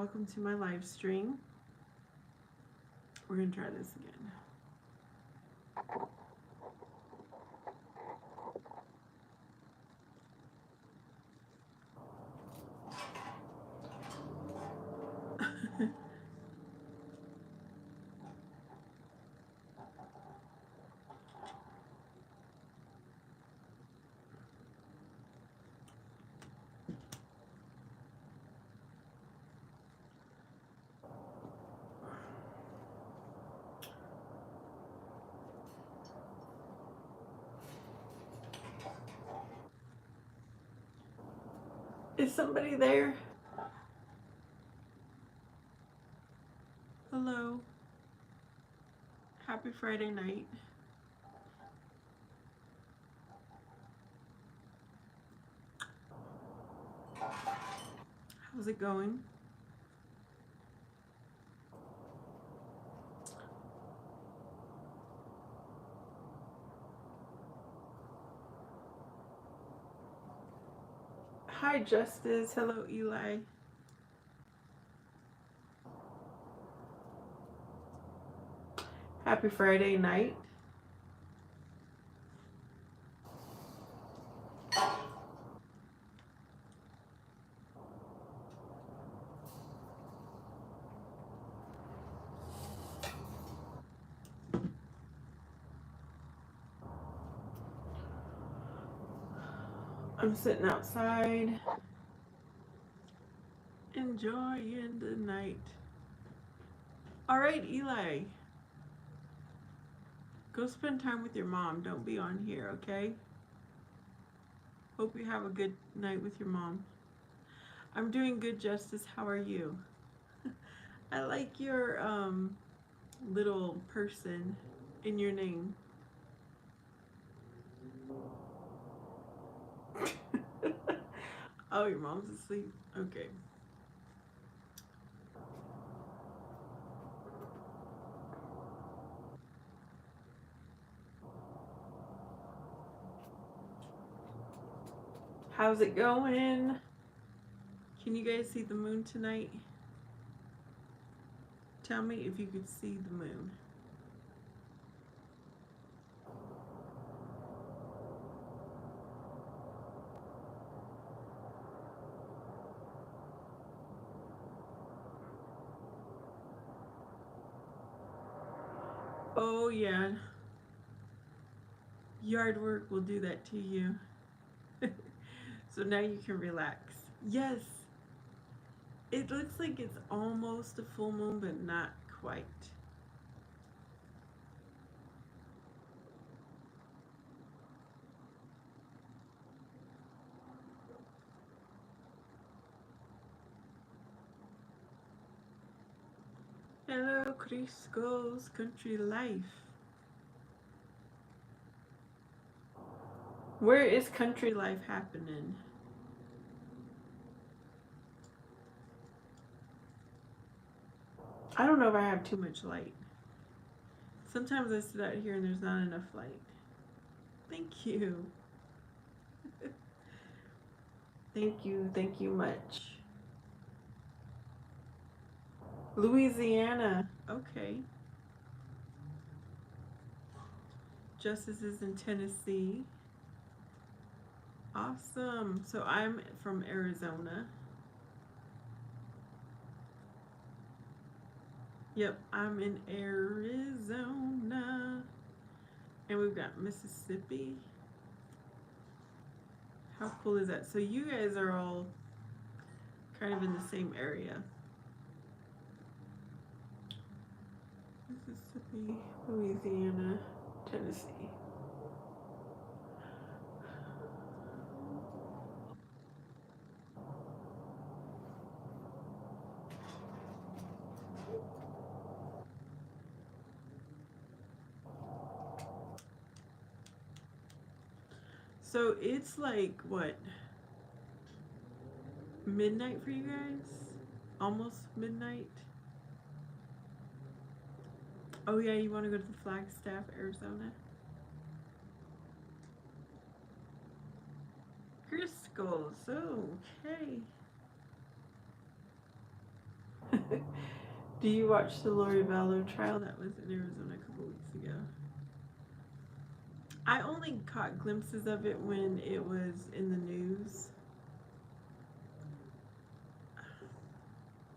welcome to my live stream. We're gonna try this again. Is somebody there? Hello. Happy Friday night. How's it going? Hi, Justice. Hello, Eli. Happy Friday night. I'm sitting outside, enjoying the night. All right, Eli. Go spend time with your mom. Don't be on here, okay? Hope you have a good night with your mom. I'm doing good, Justice. How are you? I like your little person in your name. Oh, your mom's asleep? Okay. How's it going? Can you guys see the moon tonight? Tell me if you could see the moon. Oh, yeah. Yard work will do that to you. So now you can relax. Yes, it looks like it's almost a full moon, but not quite. Hello, Crisco's Country Life. Where is country life happening? I don't know if I have too much light. Sometimes I sit out here and there's not enough light. Thank you. Thank you much. Louisiana. Okay. Justice is in Tennessee. Awesome. So I'm from Arizona. Yep, I'm in Arizona. And we've got Mississippi. How cool is that? So you guys are all kind of in the same area. Mississippi, Louisiana, Tennessee. So it's like what? Midnight for you guys? Almost midnight? Oh yeah, you want to go to the Flagstaff, Arizona? Crisco's, okay. Do you watch the Lori Vallow trial that was in Arizona a couple weeks ago? I only caught glimpses of it when it was in the news.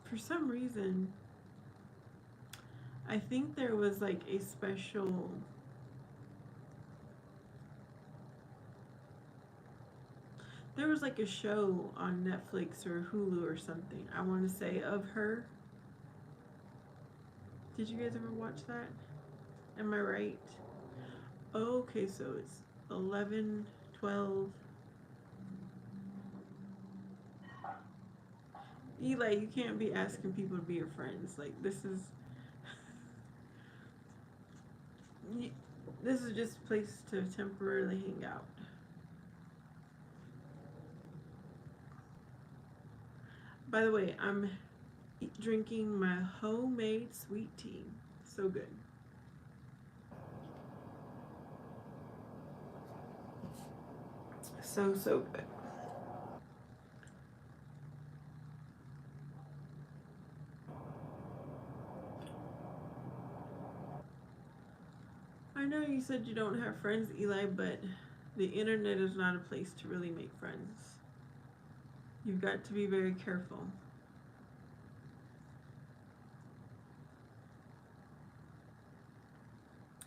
For some reason, I think there was like a special there was like a show on Netflix or Hulu or something, I want to say, of her. Did you guys ever watch that? Am I right? Oh, okay, so it's 11, 12. Eli, you can't be asking people to be your friends. Like, this is just a place to temporarily hang out. By the way, I'm drinking my homemade sweet tea. So good. So good. I know you said you don't have friends, Eli, but the internet is not a place to really make friends. You've got to be very careful.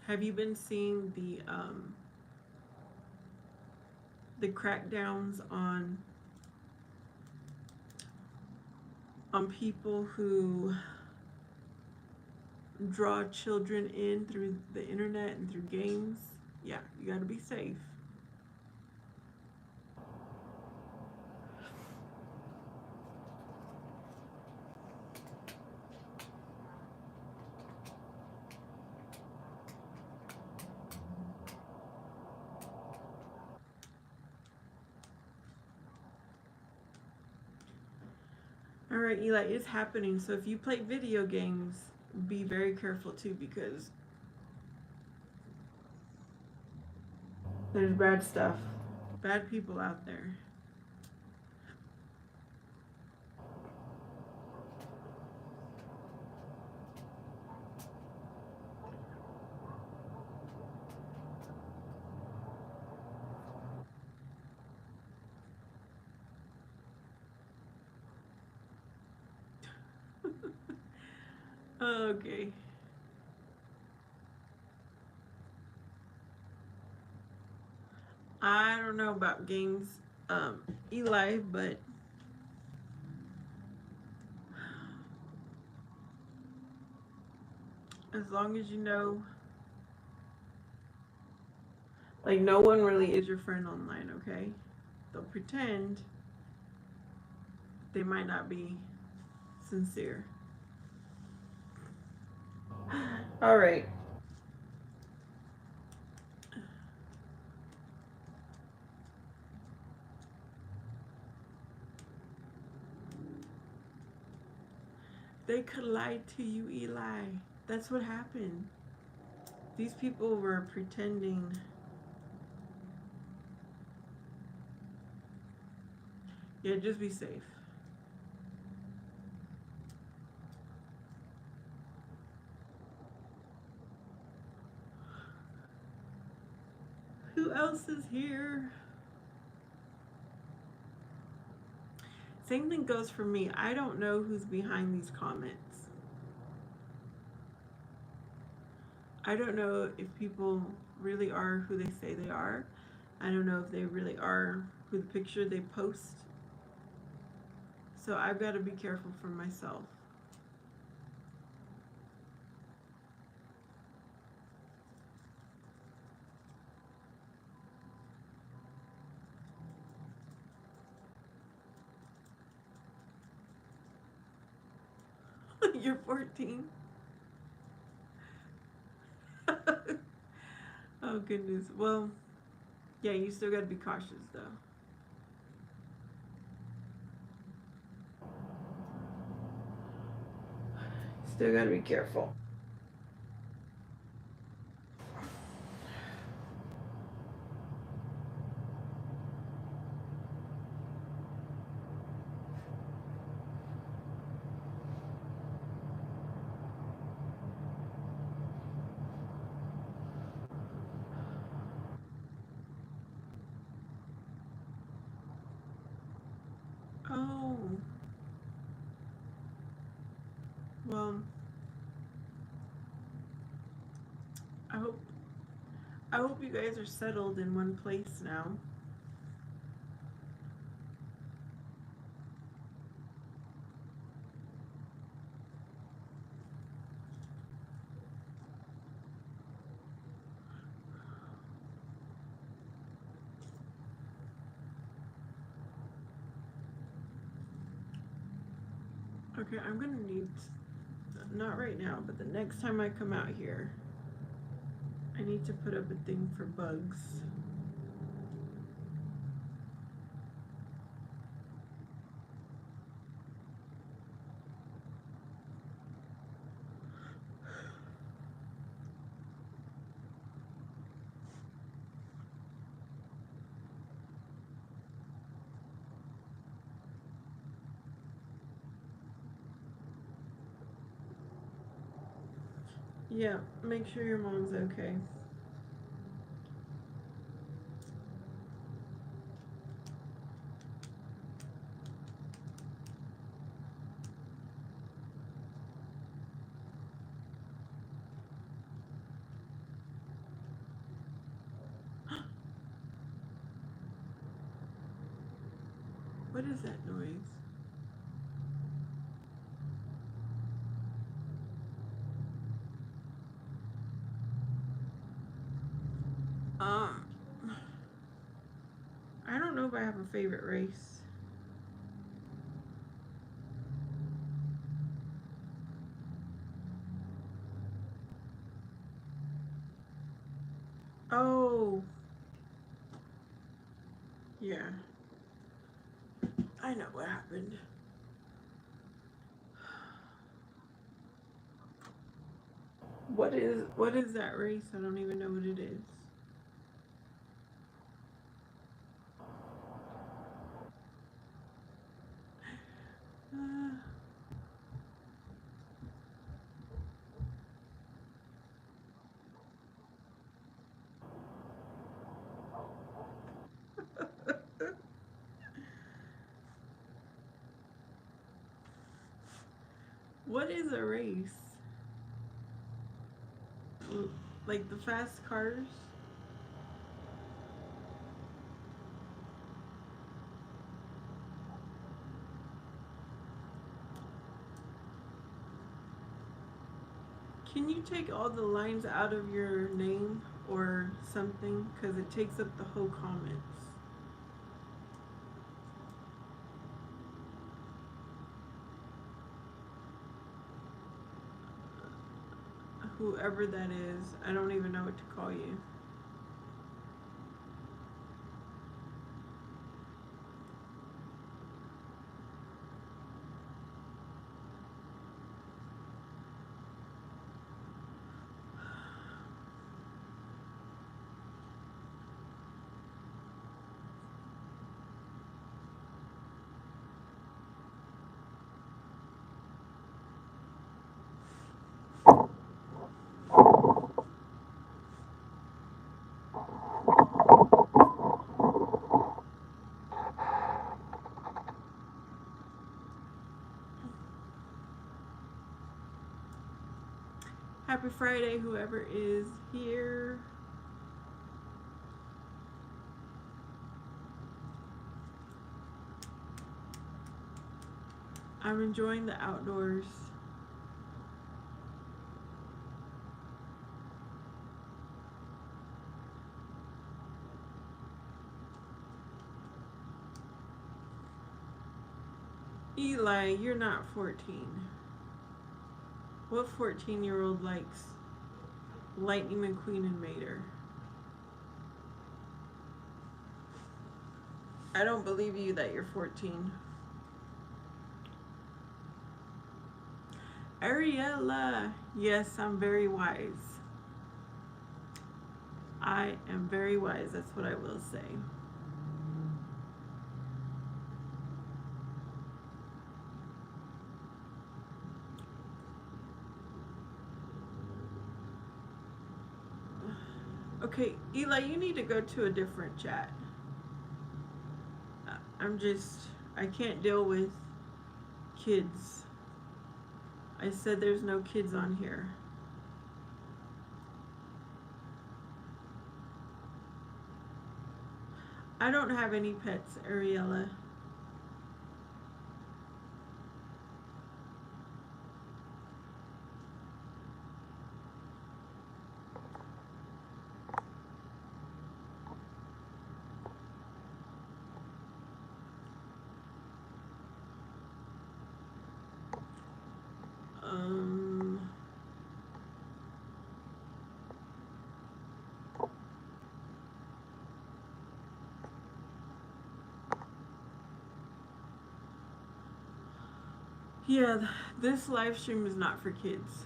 Have you been seeing the crackdowns on people who draw children in through the internet and through games? Yeah, you got to be safe. All right, Eli, it's happening. So if you play video games, be very careful too, because there's bad stuff, bad people out there. Okay. I don't know about games, Eli, but as long as you know, like, no one really is your friend online, okay? They'll pretend. They might not be sincere. All right. They could lie to you, Eli. That's what happened. These people were pretending. Yeah, just be safe. Who else is here? Same thing goes for me. I don't know who's behind these comments. I don't know if people really are who they say they are. I don't know if they really are who the picture they post. So I've got to be careful for myself. You're 14? Oh, goodness. Well, yeah, you still got to be cautious, though. Still got to be careful. Well, I hope I hope you guys are settled in one place now. Okay, I'm gonna need, not right now, but the next time I come out here, I need to put up a thing for bugs. Yeah, make sure your mom's okay. What is that noise? Um, I don't know if I have a favorite race. Oh, yeah. I know what happened. What is that race? I don't even know what it is. Uh, what is a race? Like the fast cars? Can you take all the lines out of your name or something? Because it takes up the whole comments. Whoever that is, I don't even know what to call you. Happy Friday, whoever is here. I'm enjoying the outdoors. Eli, you're not 14. What 14-year-old likes Lightning McQueen and Mater? I don't believe you that you're 14. Ariella, yes, I'm very wise. I am very wise, that's what I will say. Okay, Eli, you need to go to a different chat. I can't deal with kids. I said there's no kids on here. I don't have any pets, Ariella. Um, yeah, this live stream is not for kids.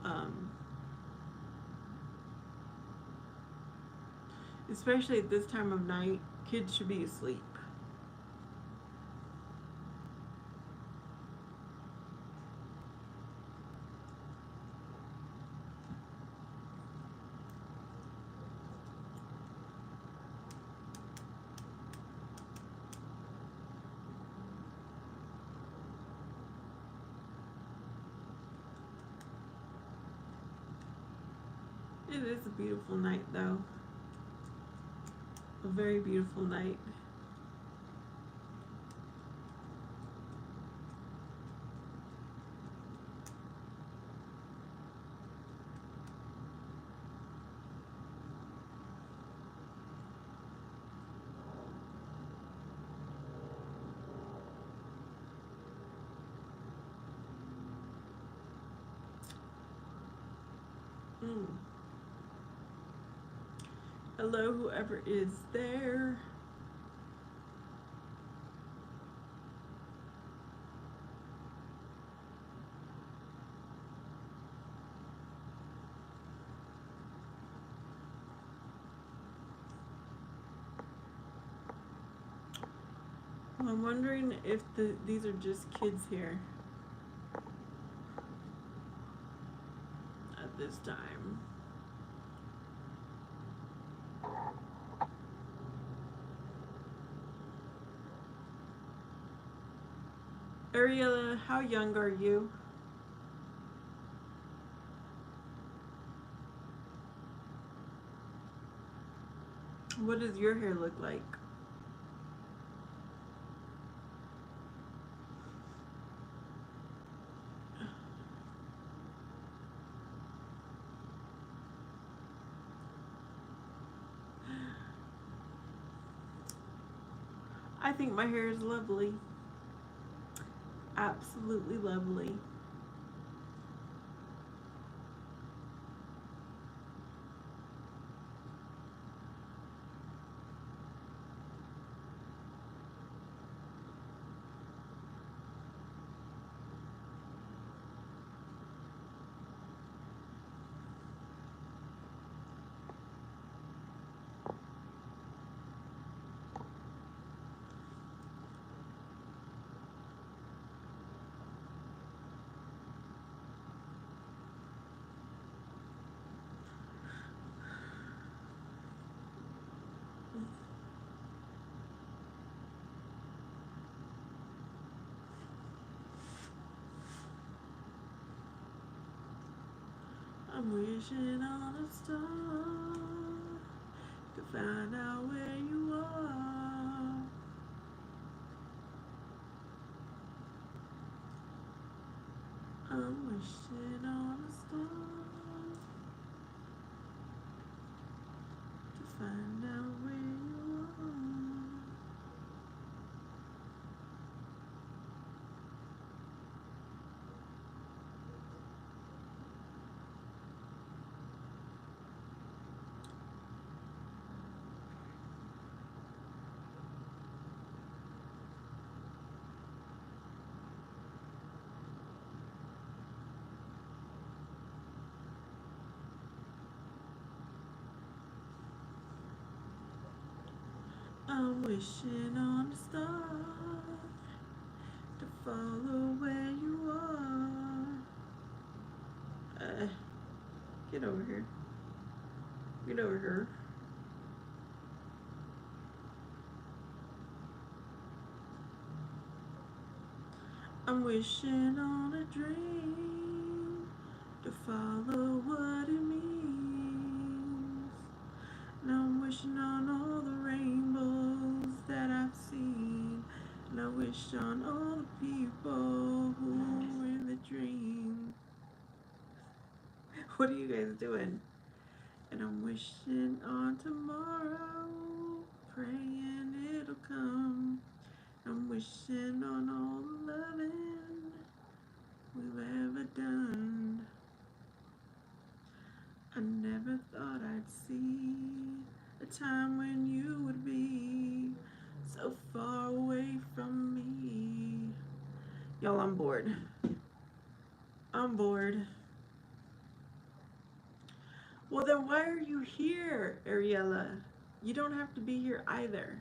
Um, especially at this time of night, kids should be asleep. It is a beautiful night, though. A very beautiful night. Mm. Hello, whoever is there. I'm wondering if these are just kids here at this time. Ariella, how young are you? What does your hair look like? I think my hair is lovely. Absolutely lovely. I'm wishing on a star to find out where you are. I'm wishing on a star to find out where you are. I'm wishing on a star to follow where you are. Get over here. Get over here. I'm wishing on a dream What are you guys doing? And I'm wishing on tomorrow, praying it'll come. I'm wishing on all the loving we've ever done. I never thought I'd see a time when you would be so far away from me. Y'all, I'm bored. I'm bored. Well, then why are you here, Ariella? You don't have to be here either.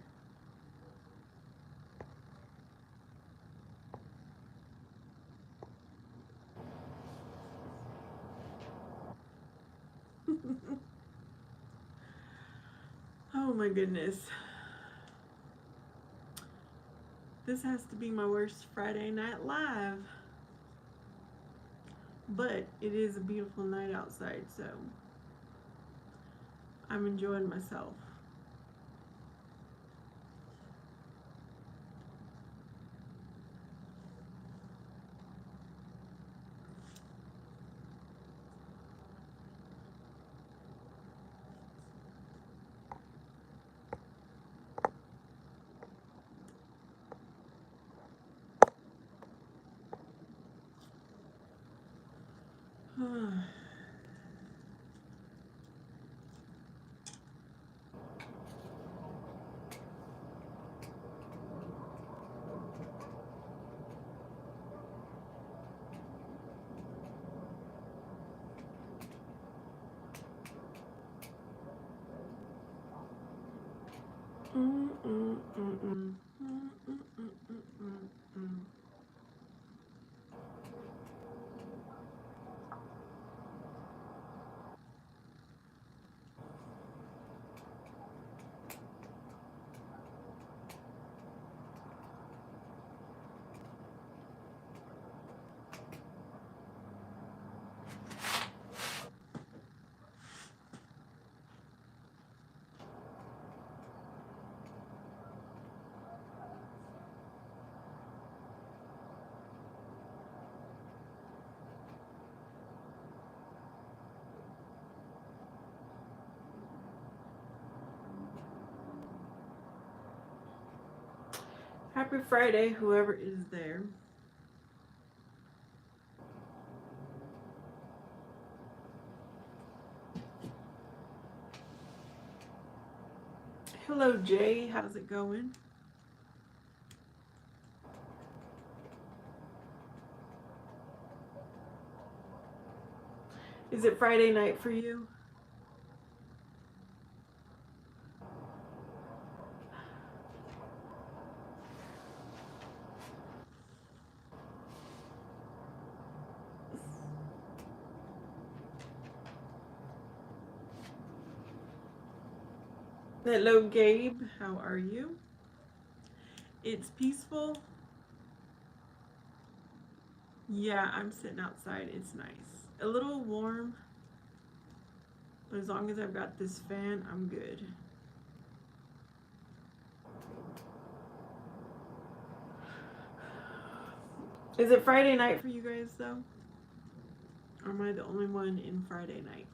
Oh my goodness. This has to be my worst Friday Night Live. But it is a beautiful night outside, so I'm enjoying myself. Happy Friday, whoever is there. Hello, Jay. How's it going? Is it Friday night for you? Hello, Gabe. How are you? It's peaceful. Yeah, I'm sitting outside. It's nice. A little warm, but as long as I've got this fan, I'm good. Is it Friday night for you guys, though? Or am I the only one in Friday night?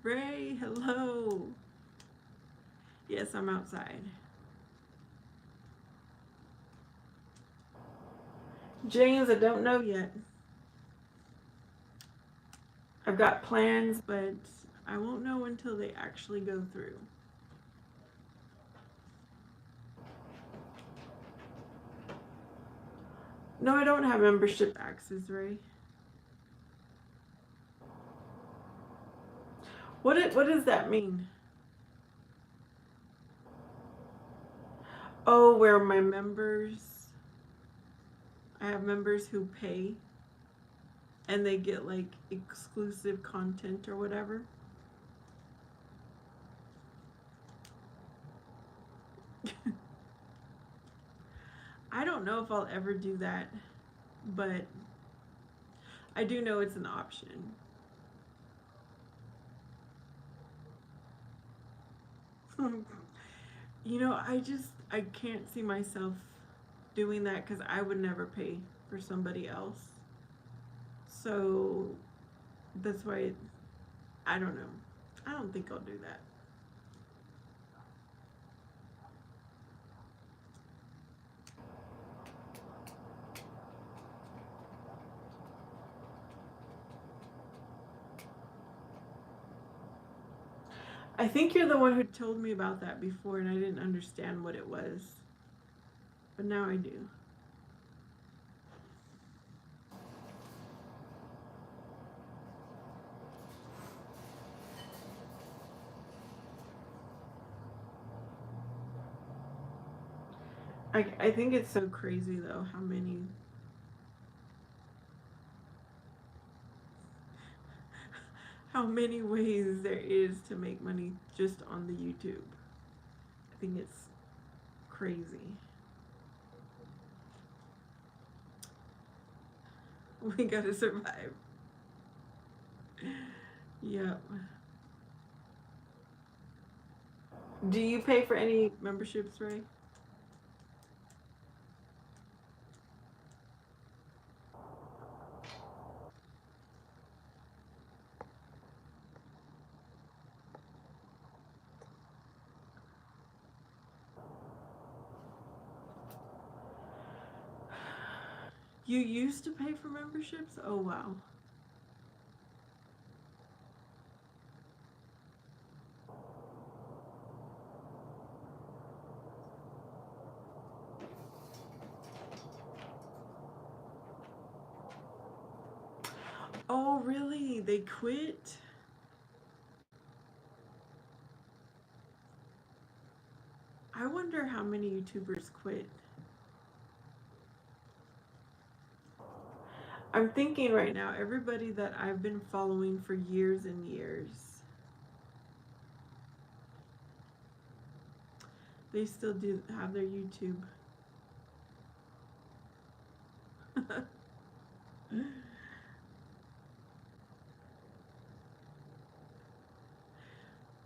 Ray, hello. Yes, I'm outside. James, I don't know yet. I've got plans, but I won't know until they actually go through. No, I don't have membership access, Ray. What does that mean? Oh, where my members, I have members who pay and they get like exclusive content or whatever. I don't know if I'll ever do that, but I do know it's an option. You know, I can't see myself doing that because I would never pay for somebody else. So that's why I don't know. I don't think I'll do that. I think you're the one who told me about that before and I didn't understand what it was. But now I do. I think it's so crazy though how many ways there is to make money just on the YouTube. I think it's crazy. We gotta survive. Yep. Do you pay for any memberships, Ray? You used to pay for memberships? Oh, wow. Oh, really? They quit? I wonder how many YouTubers quit. I'm thinking right now, everybody that I've been following for years and years, they still do have their YouTube.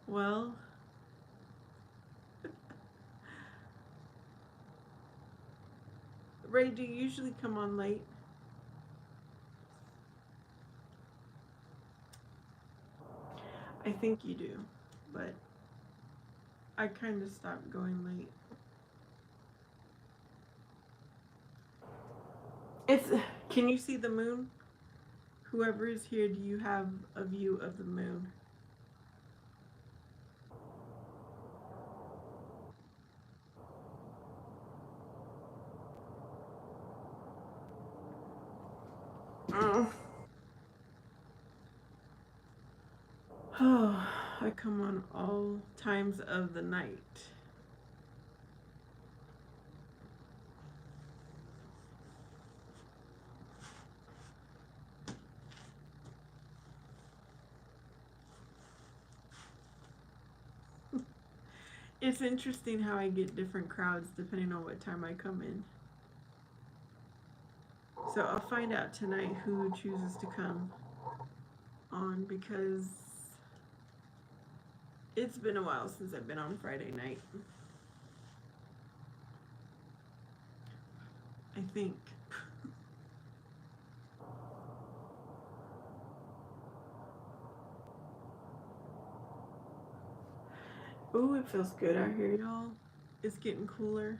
Well, Ray, do you usually come on late? I think you do, but I kind of stopped going late. It's. Can you see the moon? Whoever is here, do you have a view of the moon? Oh. Oh, I come on all times of the night. It's interesting how I get different crowds depending on what time I come in. So I'll find out tonight who chooses to come on because it's been a while since I've been on Friday night. I think. Ooh, it feels good out here, y'all. It's getting cooler.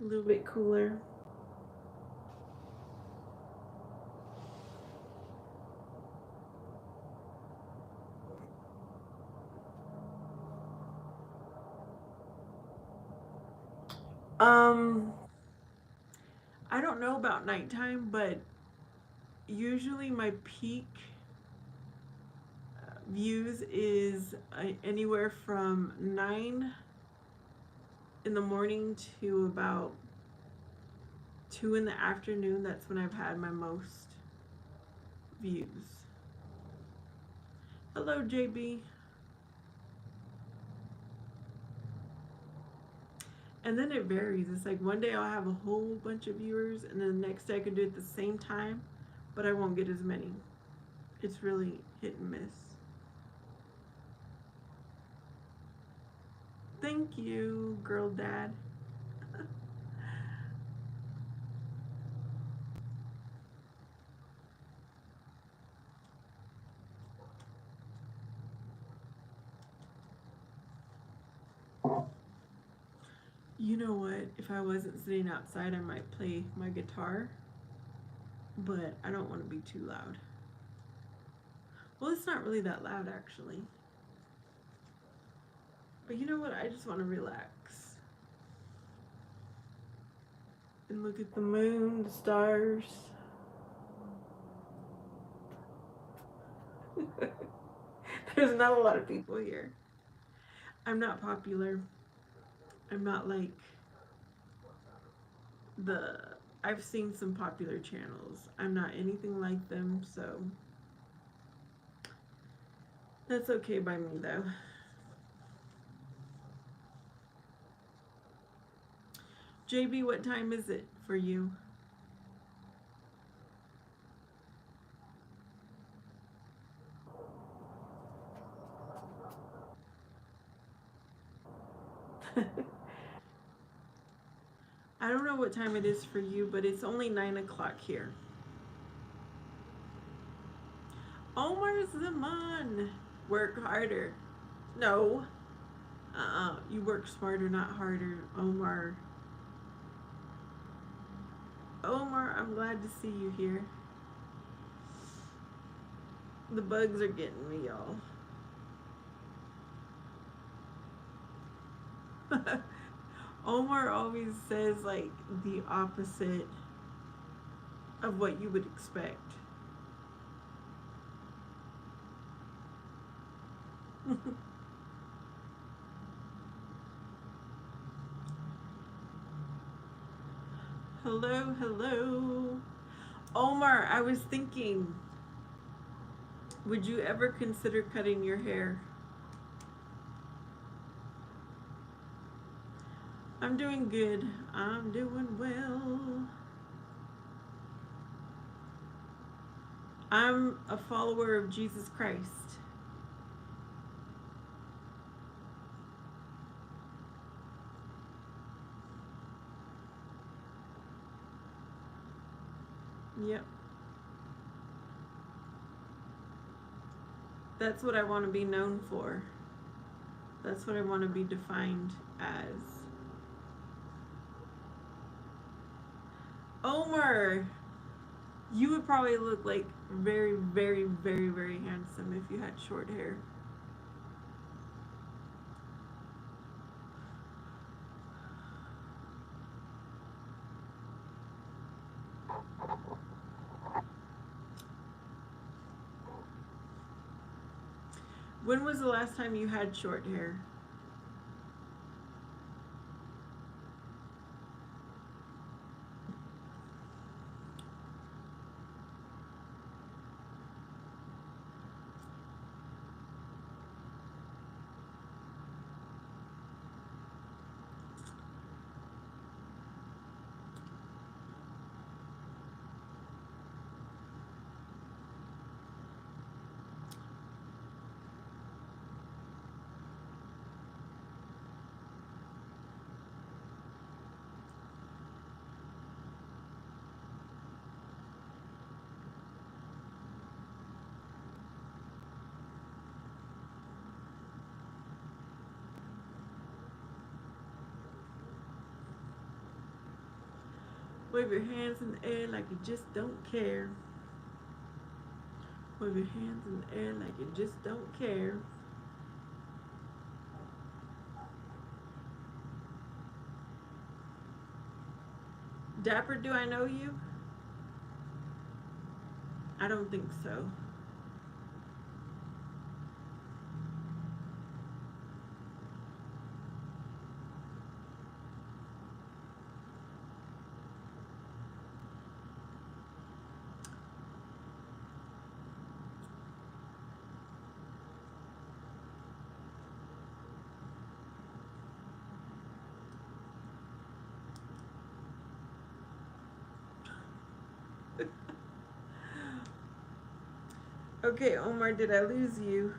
A little bit cooler. Um, I don't know about nighttime, but usually my peak views is anywhere from 9 in the morning to about 2 in the afternoon. That's when I've had my most views. Hello, JB. And then it varies. It's like one day I'll have a whole bunch of viewers, and then the next day I can do it at the same time, but I won't get as many. It's really hit and miss. Thank you, girl dad. You know what? If I wasn't sitting outside, I might play my guitar, but I don't want to be too loud. Well, it's not really that loud actually. But you know what? I just want to relax and look at the moon, the stars. There's not a lot of people here. I'm not popular. I'm not like the. I've seen some popular channels. I'm not anything like them, so that's okay by me though. JB, what time is it for you? I don't know what time it is for you, but it's only 9 o'clock here. Omar Zaman, work harder. No. You work smarter, not harder, Omar. Omar, I'm glad to see you here. The bugs are getting me, y'all. Omar always says like the opposite of what you would expect. Hello, hello. Omar, I was thinking, would you ever consider cutting your hair? I'm doing good. I'm doing well. I'm a follower of Jesus Christ. Yep. That's what I want to be known for. That's what I want to be defined as. Omar, you would probably look like very, very, very, very handsome if you had short hair. When was the last time you had short hair? Wave your hands in the air like you just don't care. Wave your hands in the air like you just don't care. Dapper, do I know you? I don't think so. Okay, Omar, did I lose you?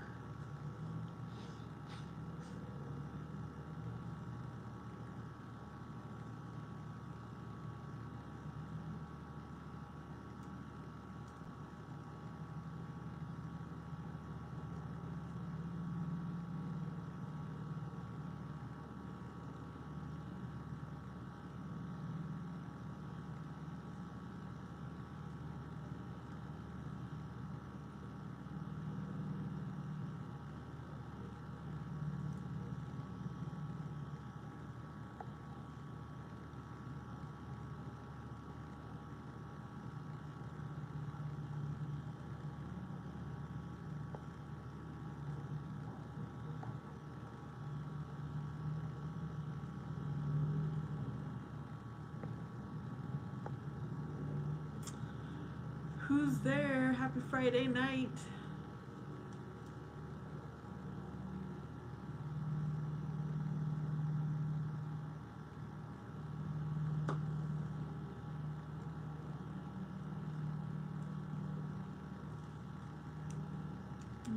Who's there? Happy Friday night.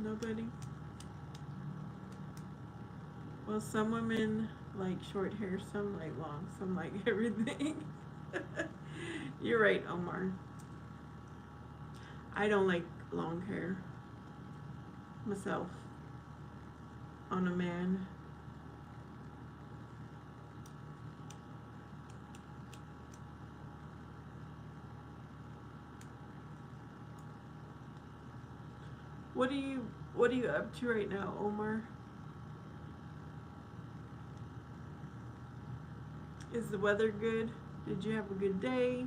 Nobody? Well, some women like short hair, some like long, some like everything. You're right, Omar. I don't like long hair myself on a man. What are you up to right now, Omar? Is the weather good? Did you have a good day?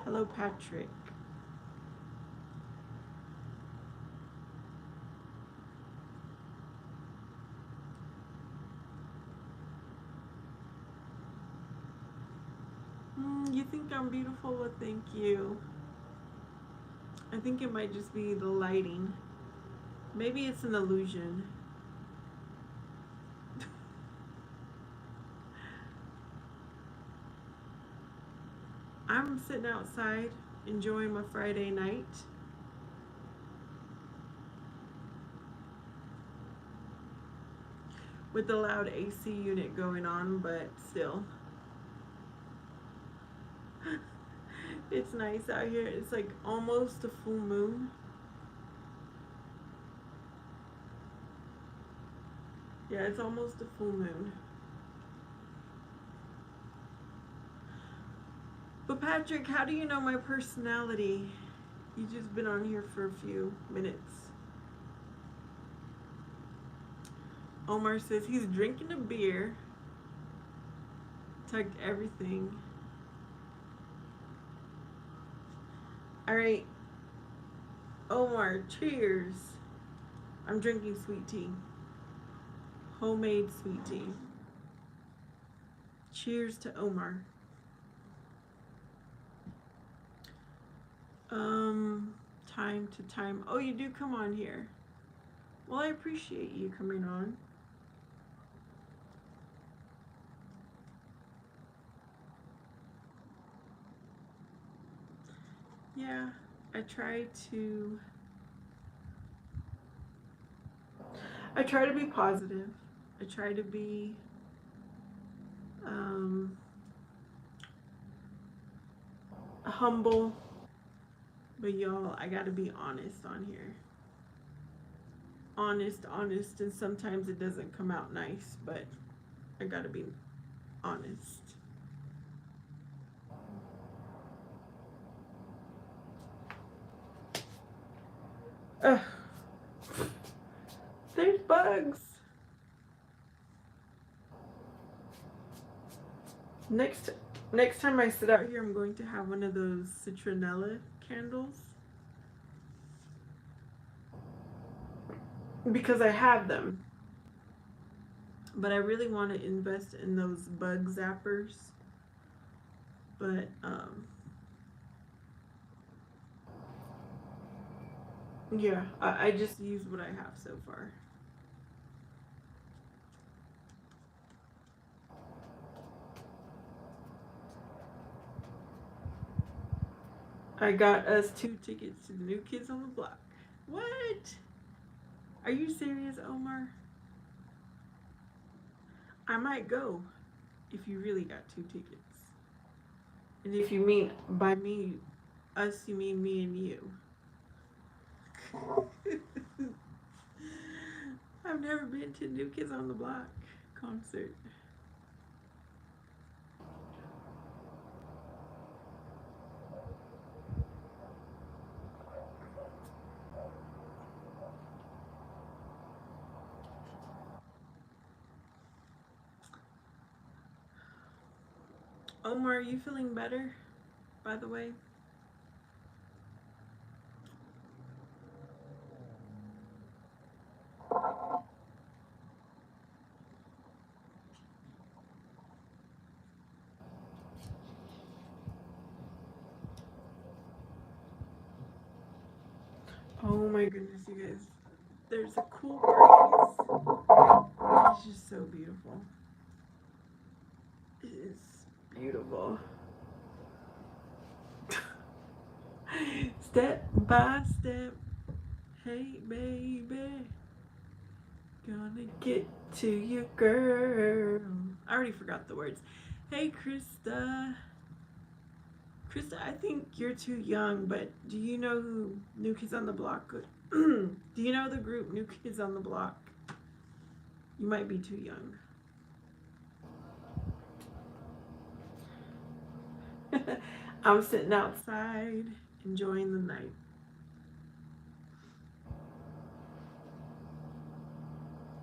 Hello, Patrick. You think I'm beautiful? Well, thank you. I think it might just be the lighting. Maybe it's an illusion. I'm sitting outside enjoying my Friday night. With the loud AC unit going on, but still. It's nice out here. It's like almost a full moon. Yeah, it's almost a full moon. But Patrick, how do you know my personality? You've just been on here for a few minutes. Omar says he's drinking a beer. Tucked everything. Alright. Omar, cheers. I'm drinking sweet tea. Homemade sweet tea. Cheers to Omar. Time to time. Oh, you do come on here. Well, I appreciate you coming on. Yeah, I try to be positive. I try to be humble. But y'all, I gotta be honest on here. Honest, and sometimes it doesn't come out nice, but I gotta be honest. Ugh. There's bugs. Next time I sit out here, I'm going to have one of those citronella candles. Because I have them. But I really want to invest in those bug zappers. But, yeah, I just use what I have so far. I got us 2 tickets to the New Kids on the Block. What? Are you serious, Omar? I might go if you really got 2 tickets. And if you mean by me, us, you mean me and you. I've never been to New Kids on the Block concert. Omar, are you feeling better, by the way? Oh my goodness, you guys. There's a cool bird. He's just so beautiful. It is beautiful. Step by step. Hey, baby. Gonna get to you, girl. I already forgot the words. Hey, Krista. Krista, I think you're too young, but do you know who New Kids on the Block? Do you know the group New Kids on the Block? You might be too young. I'm sitting outside enjoying the night.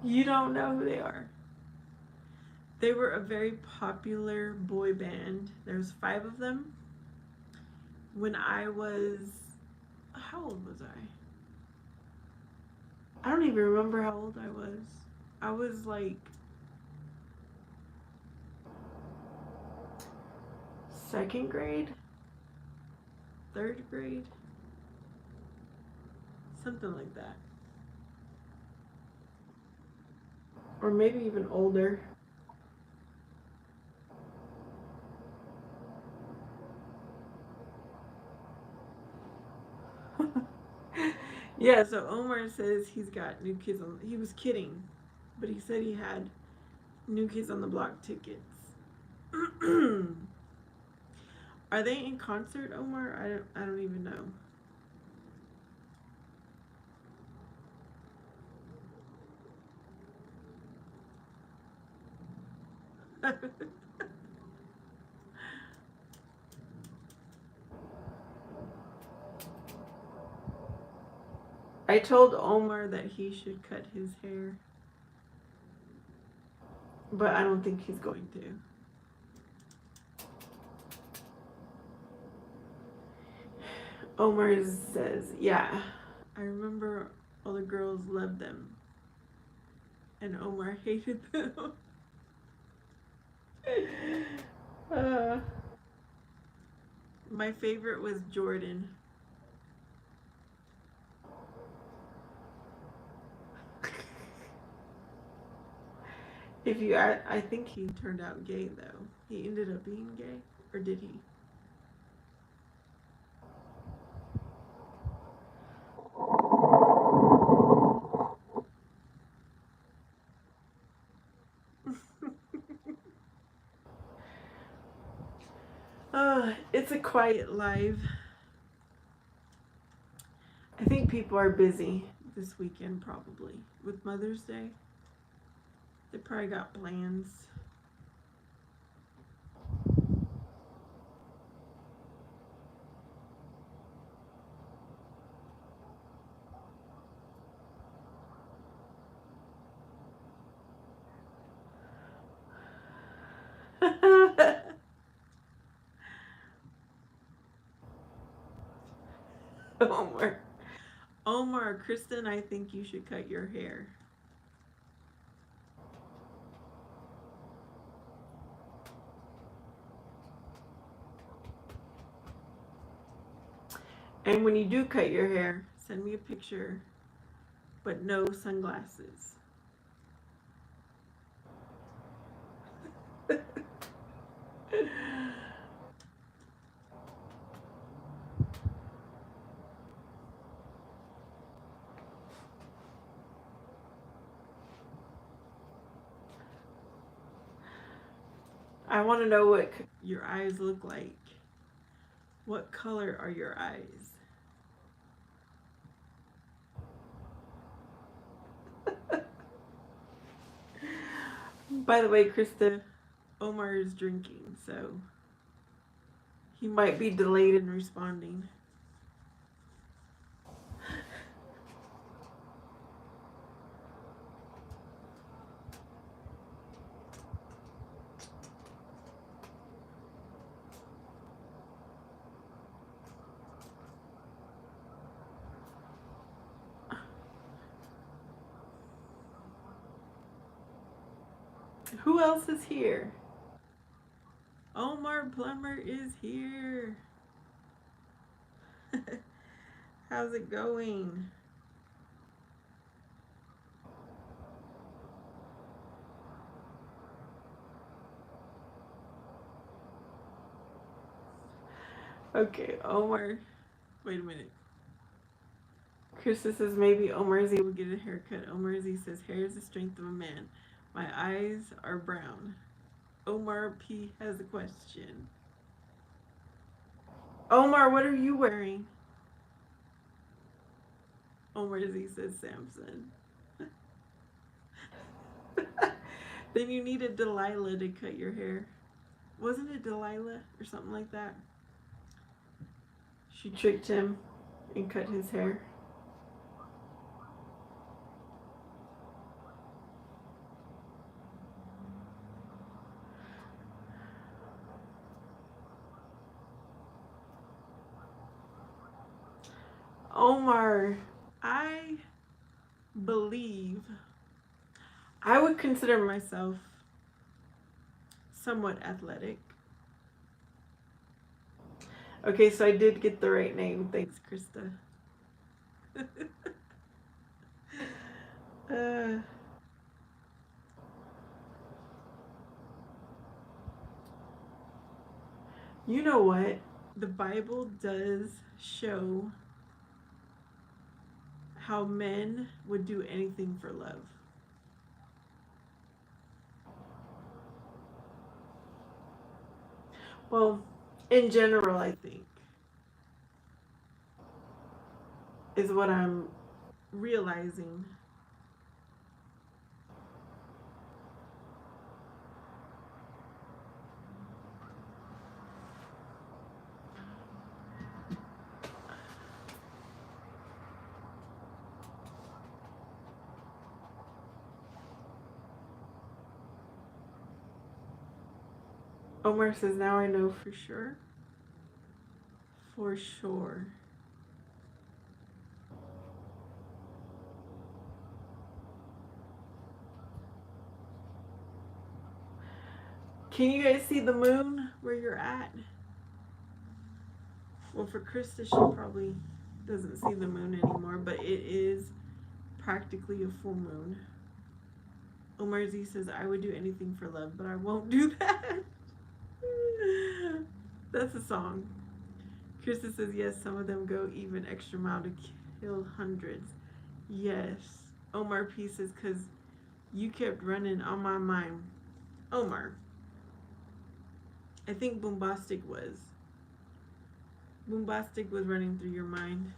You don't know who they are. They were a very popular boy band. There's 5 of them. When I was, how old was I? I don't even remember how old I was. I was like 2nd grade, 3rd grade, something like that. Or maybe even older. Yeah, so Omar says he's got New Kids on. He was kidding, but he said he had New Kids on the Block tickets. Are they in concert, Omar? I don't even know. I told Omar that he should cut his hair, but I don't think he's going to. Omar says, yeah, I remember all the girls loved them, and Omar hated them. My favorite was Jordan. If you, I think he turned out gay though. He ended up being gay, or did he? It's a quiet live. I think people are busy this weekend probably with Mother's Day. They probably got plans. Omar. Omar, Kristen, I think you should cut your hair. And when you do cut your hair, send me a picture, but no sunglasses. I want to know what your eyes look like. What color are your eyes? By the way, Krista, Omar is drinking, so he might be delayed in responding. Who else is here? Omar Plummer is here. How's it going? Okay, Omar. Wait a minute. Krista says maybe Omar Z will get a haircut. Omar Z says hair is the strength of a man. My eyes are brown. Omar P has a question. Omar, what are you wearing? Omar Z says Samson. Then you needed Delilah to cut your hair. Wasn't it Delilah or something like that? She tricked him and cut his hair. Omar, I believe I would consider myself somewhat athletic. Okay, so I did get the right name. Thanks, Krista. You know what? The Bible does show how men would do anything for love. Well, in general, I think, is what I'm realizing. Omar says, now I know for sure. For sure. Can you guys see the moon where you're at? Well, for Krista, she probably doesn't see the moon anymore, but it is practically a full moon. Omar Z says, I would do anything for love, but I won't do that. That's a song. Krista says, yes, some of them go even extra mile to kill hundreds. Yes. Omar P says, because you kept running on my mind. Omar. I think Boombastic was. Boombastic was running through your mind.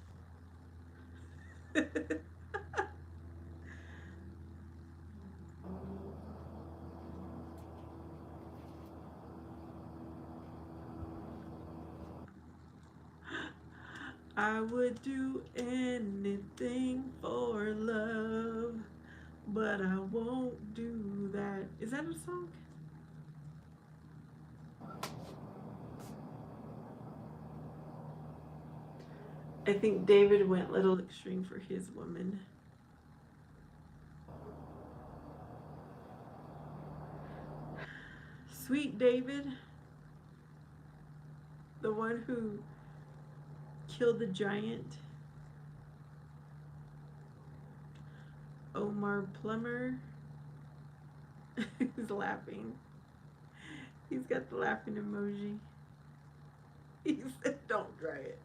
I would do anything for love, but I won't do that. Is that a song? I think David went a little extreme for his woman. Sweet David, the one who killed the giant. Omar Plummer. He's laughing. He's got the laughing emoji. He said, don't try it.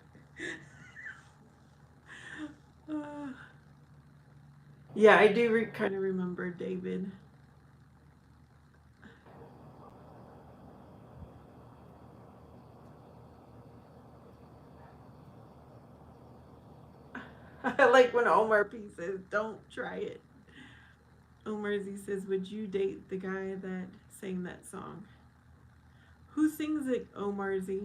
Yeah, I do kind of remember David. I like when Omar P says, don't try it. Omar Z says, would you date the guy that sang that song? Who sings it, Omar Z?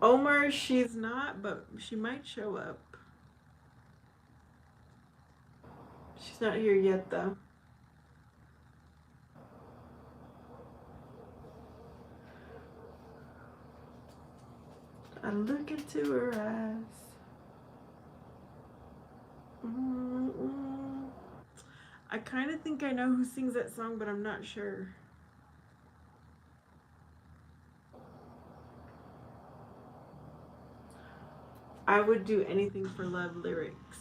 Omar, she's not, but she might show up. She's not here yet, though. I look into her eyes. I kind of think I know who sings that song, but I'm not sure. I would do anything for love lyrics.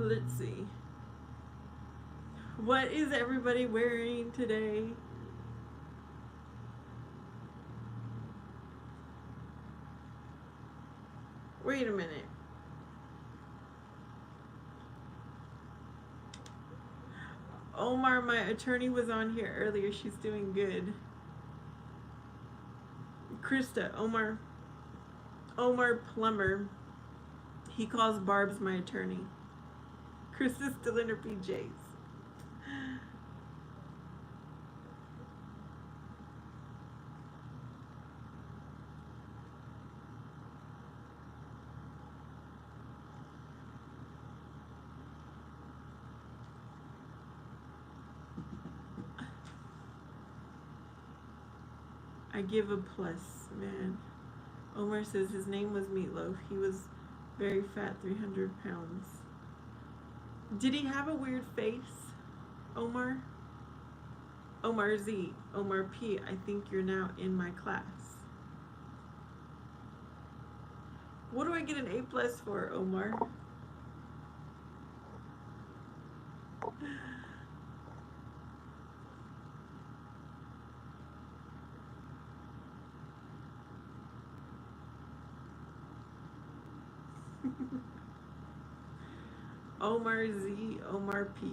Let's see. What is everybody wearing today? Wait a minute. Omar, my attorney, was on here earlier. She's doing good. Krista, Omar Plumber. He calls Barb's my attorney. Krista's still in her PJs. I give a plus, man. Omar says his name was Meatloaf. He was very fat, 300 pounds. Did he have a weird face, Omar? Omar Z, Omar P, I think you're now in my class. What do I get an A plus for, Omar? Omar Z, Omar P.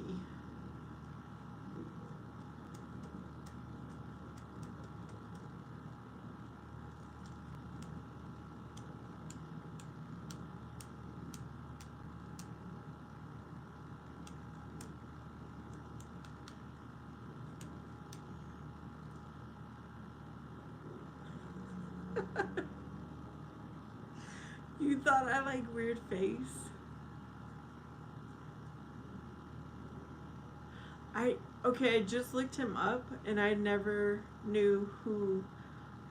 You thought I like weird face? I just looked him up and I never knew who.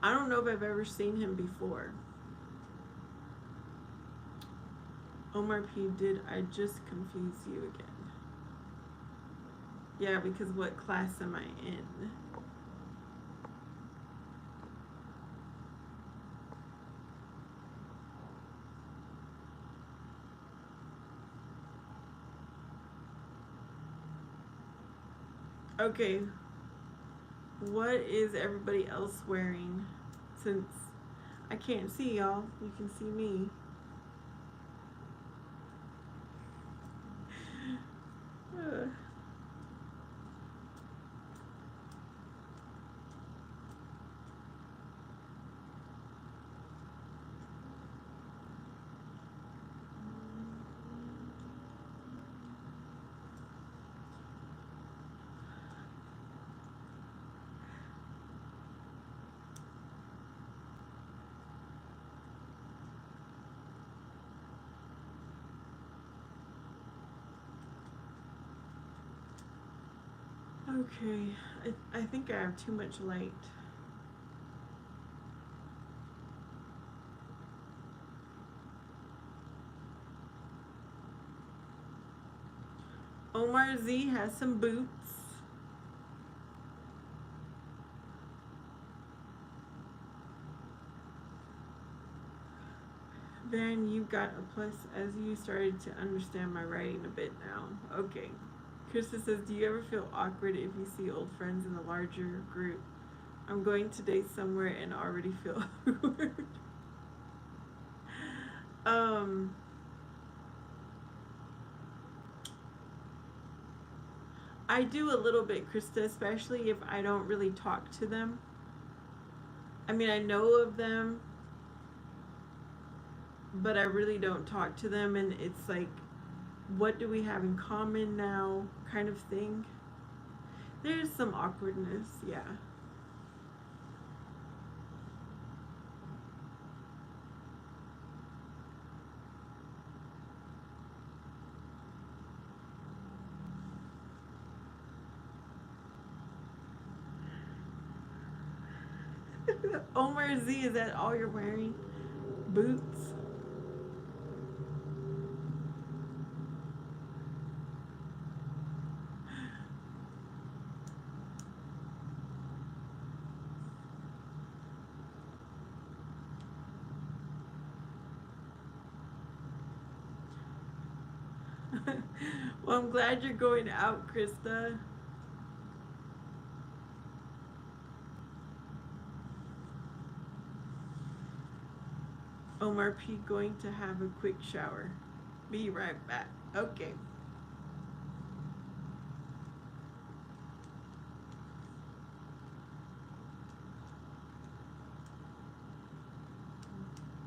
I don't know if I've ever seen him before. Omar P, did I just confuse you again? Yeah, because what class am I in? Okay, what is everybody else wearing? Since I can't see y'all, you can see me. Okay, I think I have too much light. Omar Z has some boots. Van, you got a plus as you started to understand my writing a bit now. Okay. Krista says, do you ever feel awkward if you see old friends in a larger group? I'm going to date somewhere and already feel awkward. I do a little bit, Krista, especially if I don't really talk to them. I mean, I know of them, but I really don't talk to them, and it's like, what do we have in common now, kind of thing. There's some awkwardness, yeah. Omar Z, is that all you're wearing? Boots? Well, I'm glad you're going out, Krista. Omar P going to have a quick shower. Be right back. Okay.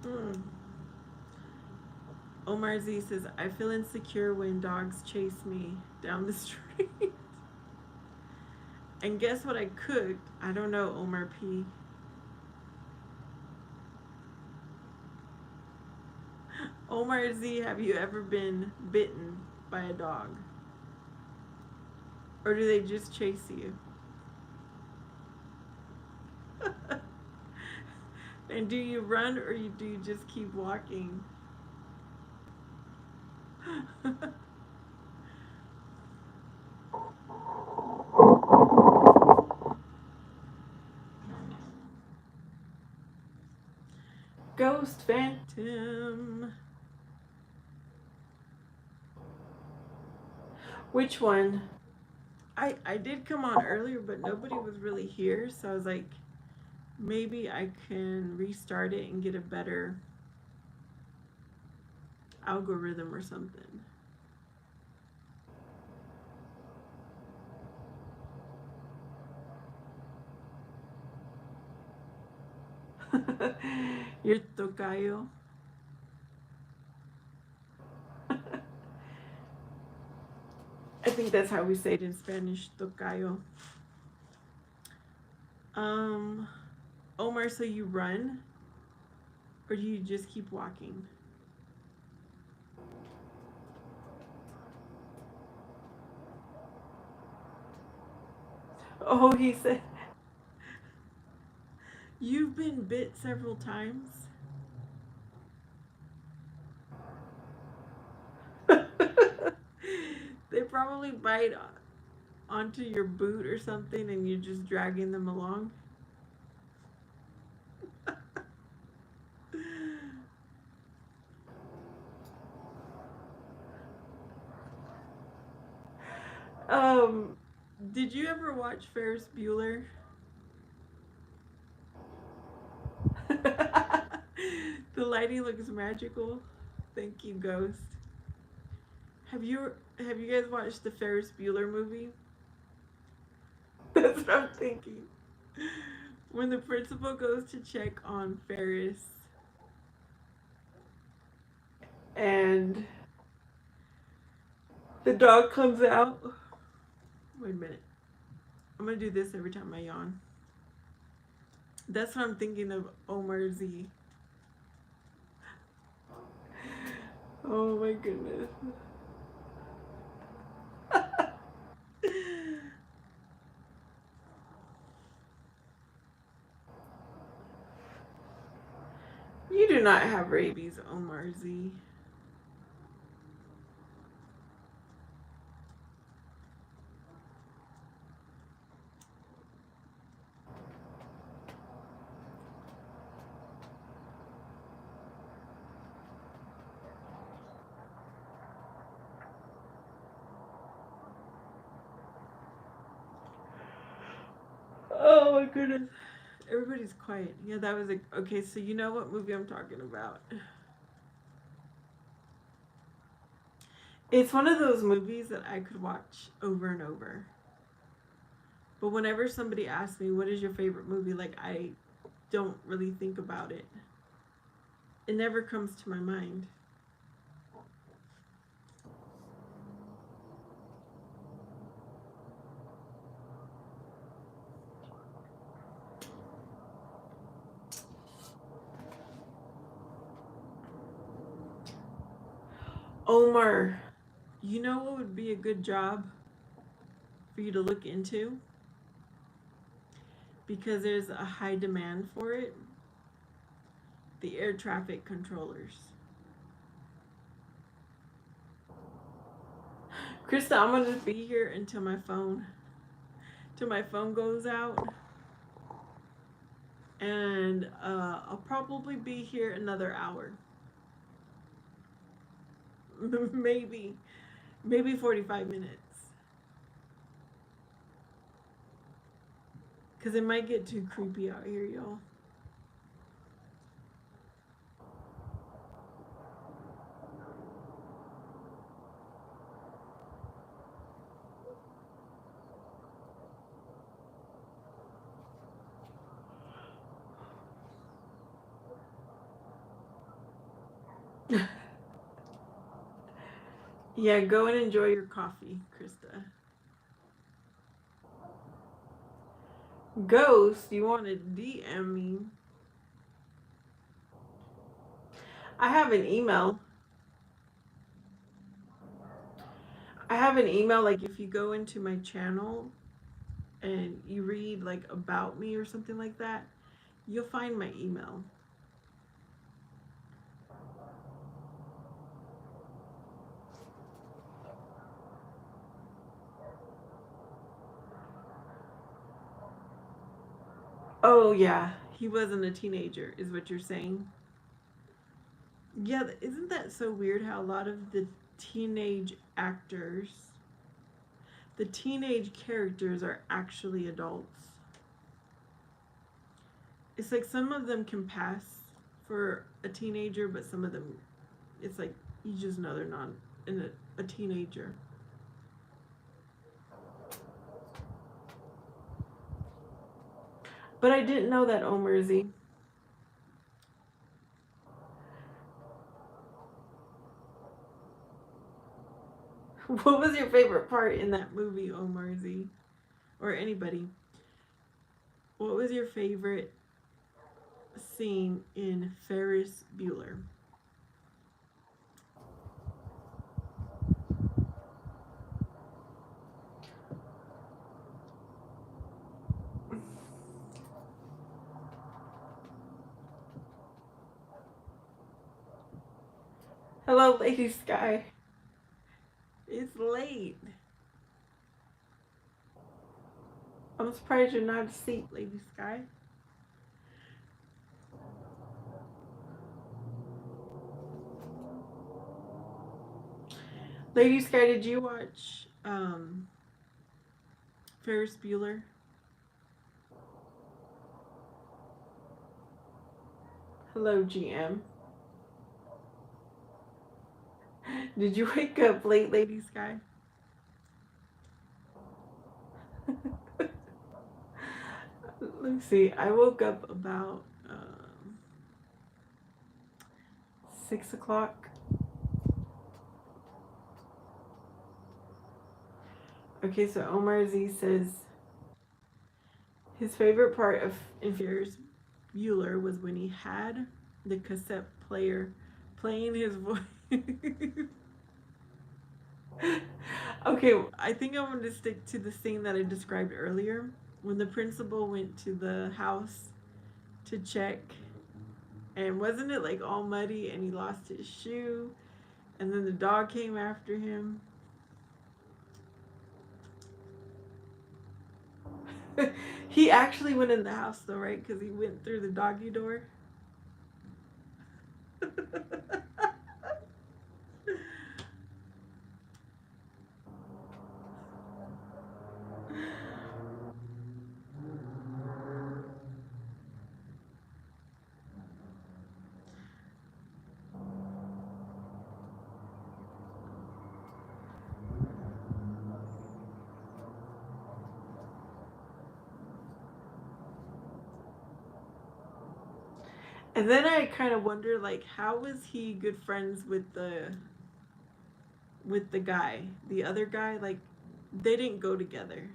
Mm. Omar Z says, I feel insecure when dogs chase me down the street. And guess what I cooked? I don't know, Omar P. Omar Z, have you ever been bitten by a dog? Or do they just chase you? And do you run or do you just keep walking? Ghost Phantom. Which one? I did come on earlier, but nobody was really here, so I was like, maybe I can restart it and get a better algorithm or something. Your tocayo. I think that's how we say it in Spanish, tocayo. Um, Omar, so you run or do you just keep walking? Oh, he said, you've been bit several times. They probably bite onto your boot or something and you're just dragging them along. um, did you ever watch Ferris Bueller? The lighting looks magical. Thank you, Ghost. Have you guys watched the Ferris Bueller movie? That's what I'm thinking. When the principal goes to check on Ferris and the dog comes out. Wait a minute. I'm gonna do this every time I yawn. That's what I'm thinking of Omar Z. Oh my goodness. You do not have rabies, Omar Z. Oh my goodness. Everybody's quiet. Yeah, that was a okay. So you know what movie I'm talking about. It's one of those movies that I could watch over and over. But whenever somebody asks me what is your favorite movie, like I don't really think about it. It never comes to my mind. Omar, you know what would be a good job for you to look into? Because there's a high demand for it. The air traffic controllers. Krista, I'm gonna be here till my phone goes out, and I'll probably be here another hour, maybe. Maybe 45 minutes. Because it might get too creepy out here, y'all. Yeah, go and enjoy your coffee, Krista. Ghost, you want to DM me? I have an email. I have an email, like if you go into my channel and you read like about me or something like that, you'll find my email. Oh yeah, he wasn't a teenager, is what you're saying. Yeah, isn't that so weird how a lot of the teenage actors, the teenage characters are actually adults? It's like some of them can pass for a teenager, but some of them, it's like you just know they're not a teenager. But I didn't know that, Omerzy. What was your favorite part in that movie, Omerzy? Or anybody? What was your favorite scene in Ferris Bueller? Hello, Lady Sky. It's late. I'm surprised you're not asleep, Lady Sky. Lady Sky, did you watch Ferris Bueller? Hello, GM. Did you wake up late, Lady Sky? Let me see. I woke up about 6 o'clock. Okay, so Omar Z says his favorite part of in Ferris Bueller was when he had the cassette player playing his voice. Okay, I think I'm going to stick to the scene that I described earlier when the principal went to the house to check, and wasn't it like all muddy and he lost his shoe, and then the dog came after him. He actually went in the house though, right? Because he went through the doggy door. And then I kind of wonder, like, how was he good friends with the guy, the other guy? Like, they didn't go together,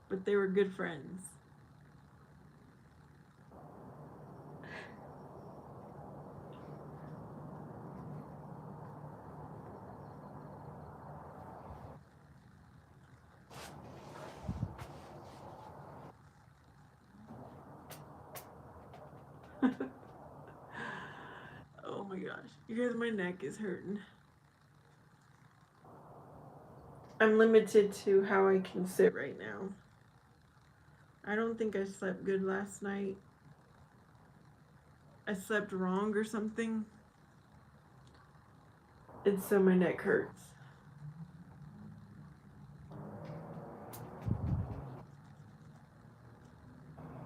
but they were good friends. Oh my gosh, you guys, my neck is hurting. I'm limited to how I can sit right now. I don't think I slept good last night. I slept wrong or something. And so my neck hurts.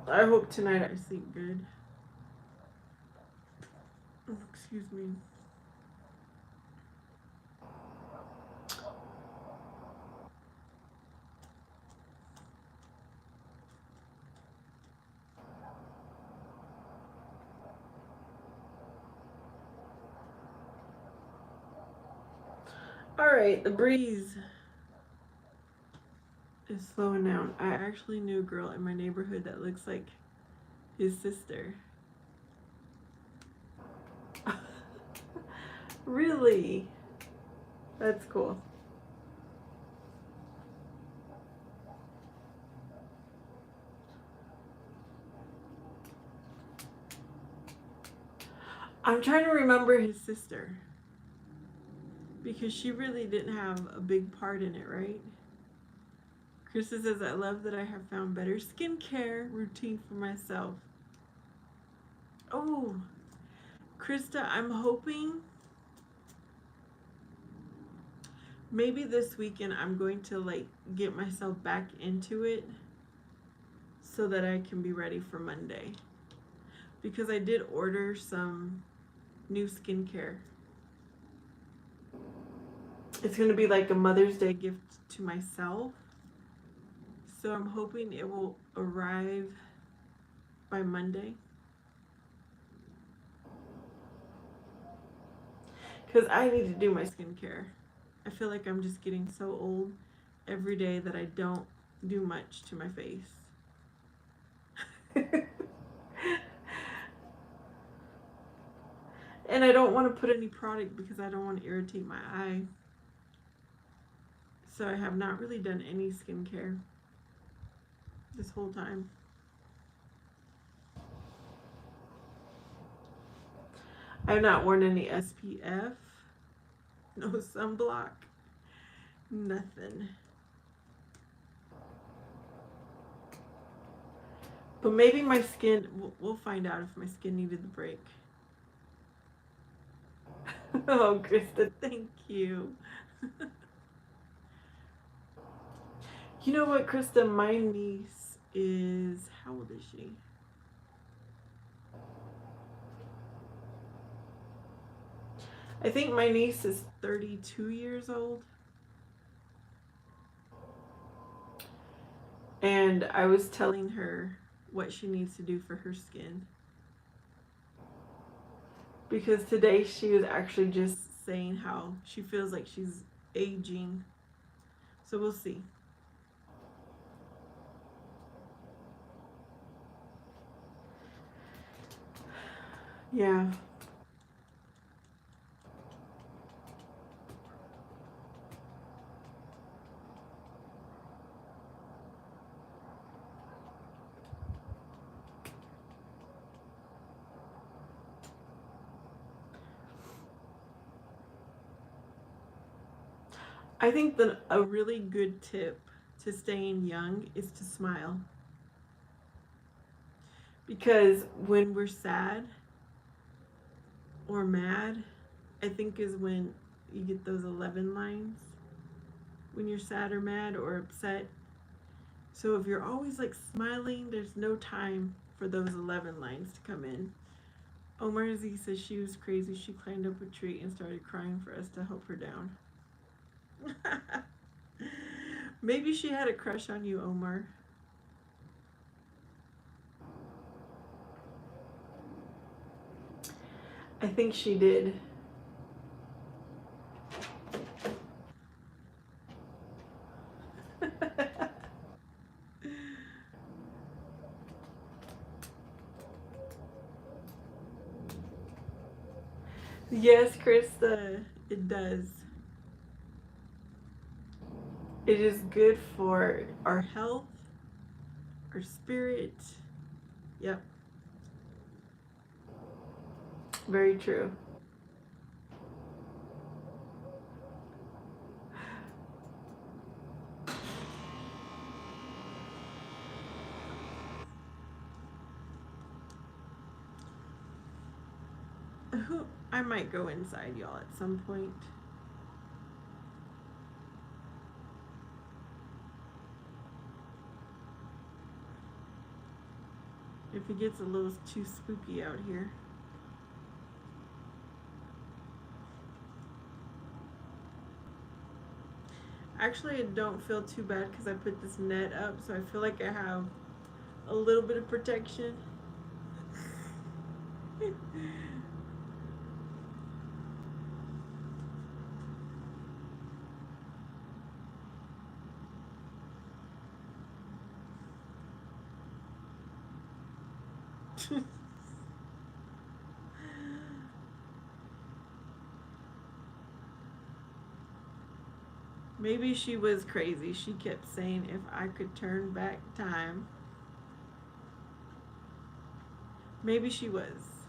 I hope tonight I sleep good. Oh, excuse me. Alright, the breeze is slowing down. I actually knew a girl in my neighborhood that looks like his sister. Really? That's cool. I'm trying to remember his sister. Because she really didn't have a big part in it, right? Krista says, I love that I have found better skincare routine for myself. Oh, Krista, I'm hoping maybe this weekend I'm going to like get myself back into it so that I can be ready for Monday. Because I did order some new skincare. It's going to be like a Mother's Day gift to myself. So I'm hoping it will arrive by Monday. Because I need to do my skincare. I feel like I'm just getting so old every day that I don't do much to my face. And I don't want to put any product because I don't want to irritate my eye. So I have not really done any skincare this whole time. I have not worn any SPF, no sunblock, nothing. But maybe my skin, we'll find out if my skin needed the break. Oh, Krista, thank you. You know what, Krista? My niece is, how old is she? I think my niece is 32 years old. And I was telling her what she needs to do for her skin. Because today she was actually just saying how she feels like she's aging. So we'll see. Yeah. I think that a really good tip to staying young is to smile. Because when we're sad or mad, I think is when you get those 11 lines. When you're sad or mad or upset. So if you're always like smiling, there's no time for those 11 lines to come in. Omar Z says she was crazy. She climbed up a tree and started crying for us to help her down. Maybe she had a crush on you, Omar. I think she did. Yes, Krista, it does. It is good for our health, our spirit. Yep. Very true. I might go inside, y'all, at some point. if it gets a little too spooky out here. Actually, I don't feel too bad because I put this net up, so I feel like I have a little bit of protection. Maybe she was crazy. She kept saying if I could turn back time. Maybe she was.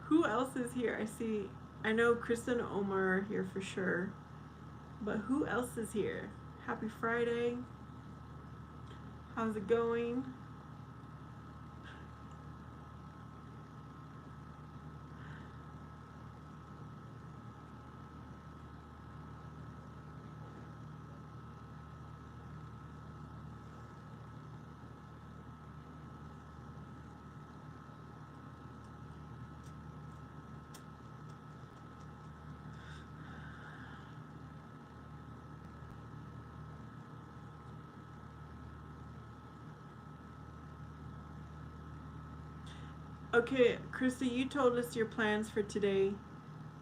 Who else is here? I know Kristen and Omar are here for sure. But who else is here? Happy Friday. How's it going? Okay, Krista, you told us your plans for today.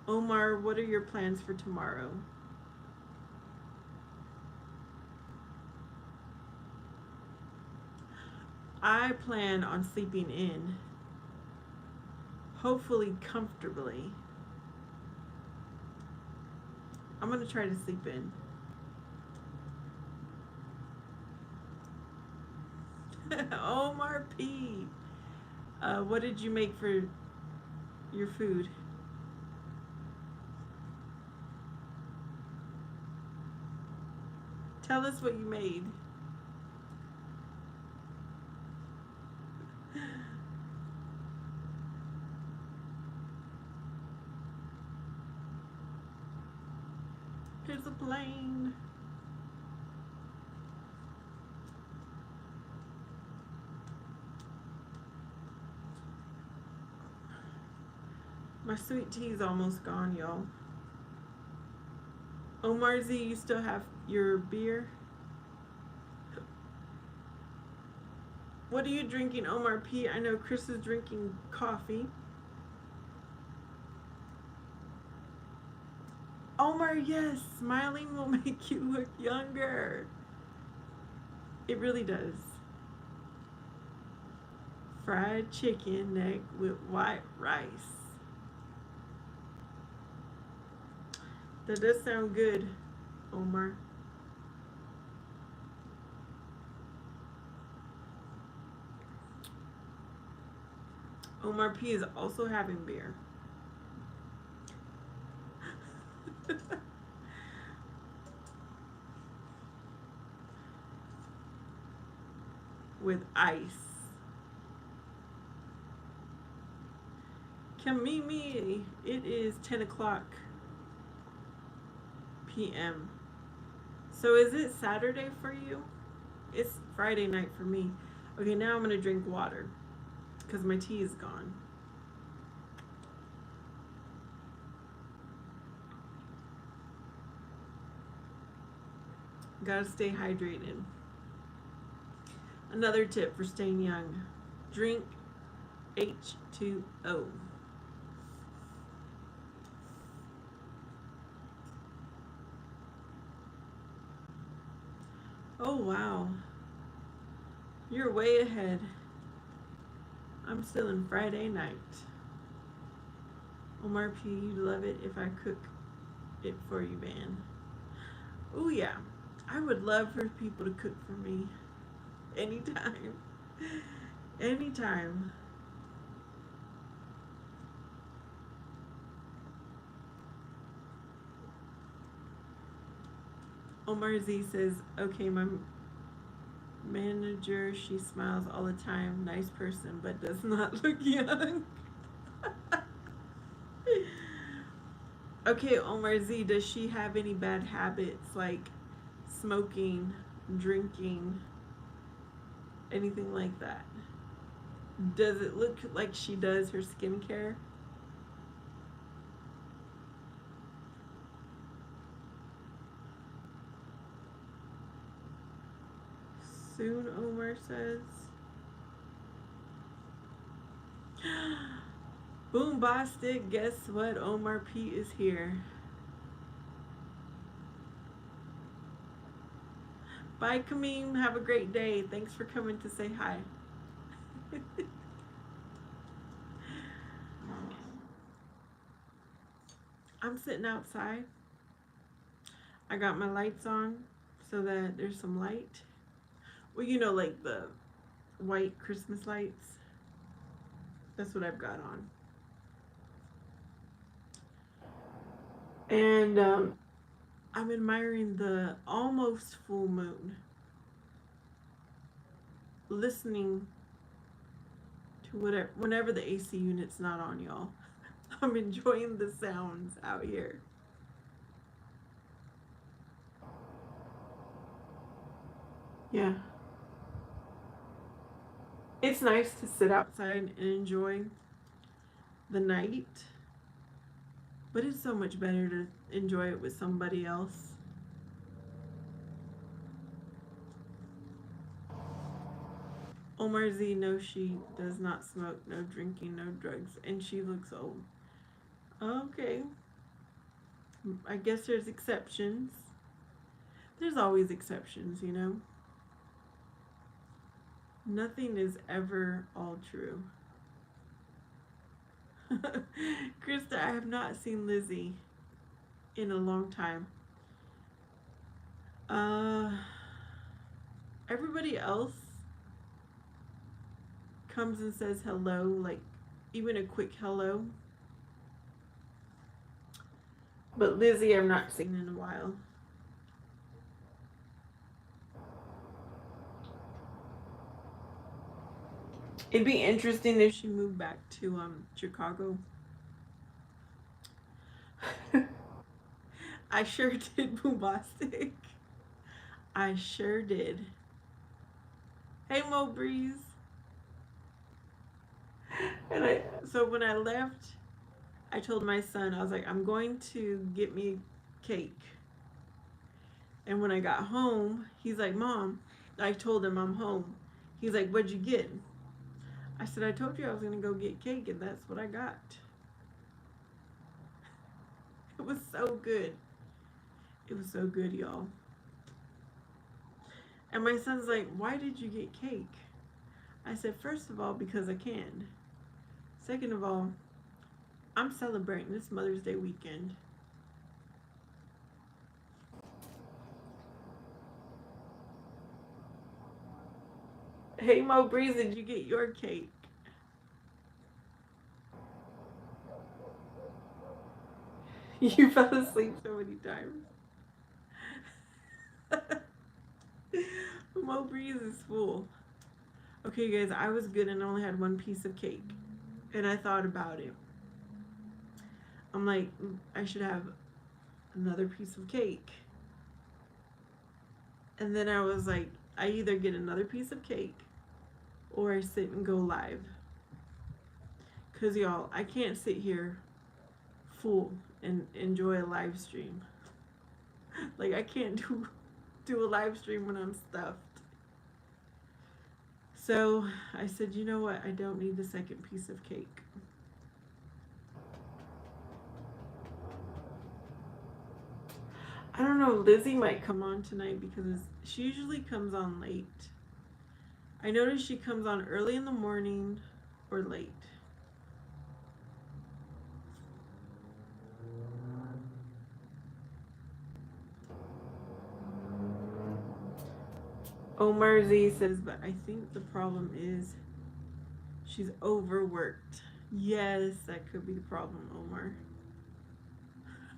Omar, what are your plans for tomorrow? I plan on sleeping in, hopefully comfortably. I'm gonna try to sleep in. Omar P. What did you make for your food? Tell us what you made. Here's a plane. My sweet tea is almost gone, y'all. Omar Z, you still have your beer? What are you drinking, Omar P? I know Chris is drinking coffee. Omar, yes, smiling will make you look younger. It really does. Fried chicken neck with white rice. That does sound good, Omar. Omar P is also having beer. With ice. Kamimi, it is 10 o'clock p.m. So is it Saturday for you? It's Friday night for me. Okay, now I'm going to drink water because my tea is gone. Gotta stay hydrated. Another tip for staying young: drink H2O. Oh wow, you're way ahead. I'm still in Friday night. Omar P, you'd love it if I cook it for you, man. Oh yeah, I would love for people to cook for me. Anytime. Anytime. Omar Z says, okay, my manager, she smiles all the time. Nice person, but does not look young. Okay, Omar Z, does she have any bad habits like smoking, drinking, anything like that? Does it look like she does her skincare? Soon, Omar says. Boombastic, guess what? Omar P is here. Bye, Kameem. Have a great day. Thanks for coming to say hi. I'm sitting outside. I got my lights on so that there's some light. Well, you know, like the white Christmas lights. That's what I've got on. And I'm admiring the almost full moon. Listening to whatever, whenever the AC unit's not on, y'all. I'm enjoying the sounds out here. Yeah. It's nice to sit outside and enjoy the night, but it's so much better to enjoy it with somebody else. Omar Z, no, she does not smoke, no drinking, no drugs, and she looks old. Okay. I guess there's exceptions. There's always exceptions, you know? Nothing is ever all true. Krista, I have not seen Lizzie in a long time. Everybody else comes and says hello, like even a quick hello. But Lizzie, I've not seen in a while. It'd be interesting if she moved back to Chicago. I sure did, Boombastic. I sure did. Hey, Mo Breeze. And so when I left, I told my son, I was like, I'm going to get me cake. And when I got home, he's like, Mom, I told him I'm home. He's like, what'd you get? I said, I told you I was going to go get cake, and that's what I got. It was so good. It was so good, y'all. And my son's like, why did you get cake? I said, first of all, because I can. Second of all, I'm celebrating this Mother's Day weekend. Hey, Mo Breeze, did you get your cake? You fell asleep so many times. Mo Breeze is full. Okay, guys, I was good and only had one piece of cake. And I thought about it. I'm like, I should have another piece of cake. And then I was like, I either get another piece of cake or I sit and go live. Because, y'all, I can't sit here full and enjoy a live stream. Like, I can't do a live stream when I'm stuffed. So I said, you know what? I don't need the second piece of cake. I don't know. Lizzie might come on tonight because she usually comes on late. I notice she comes on early in the morning or late. Omar Z says, but I think the problem is she's overworked. Yes, that could be the problem, Omar.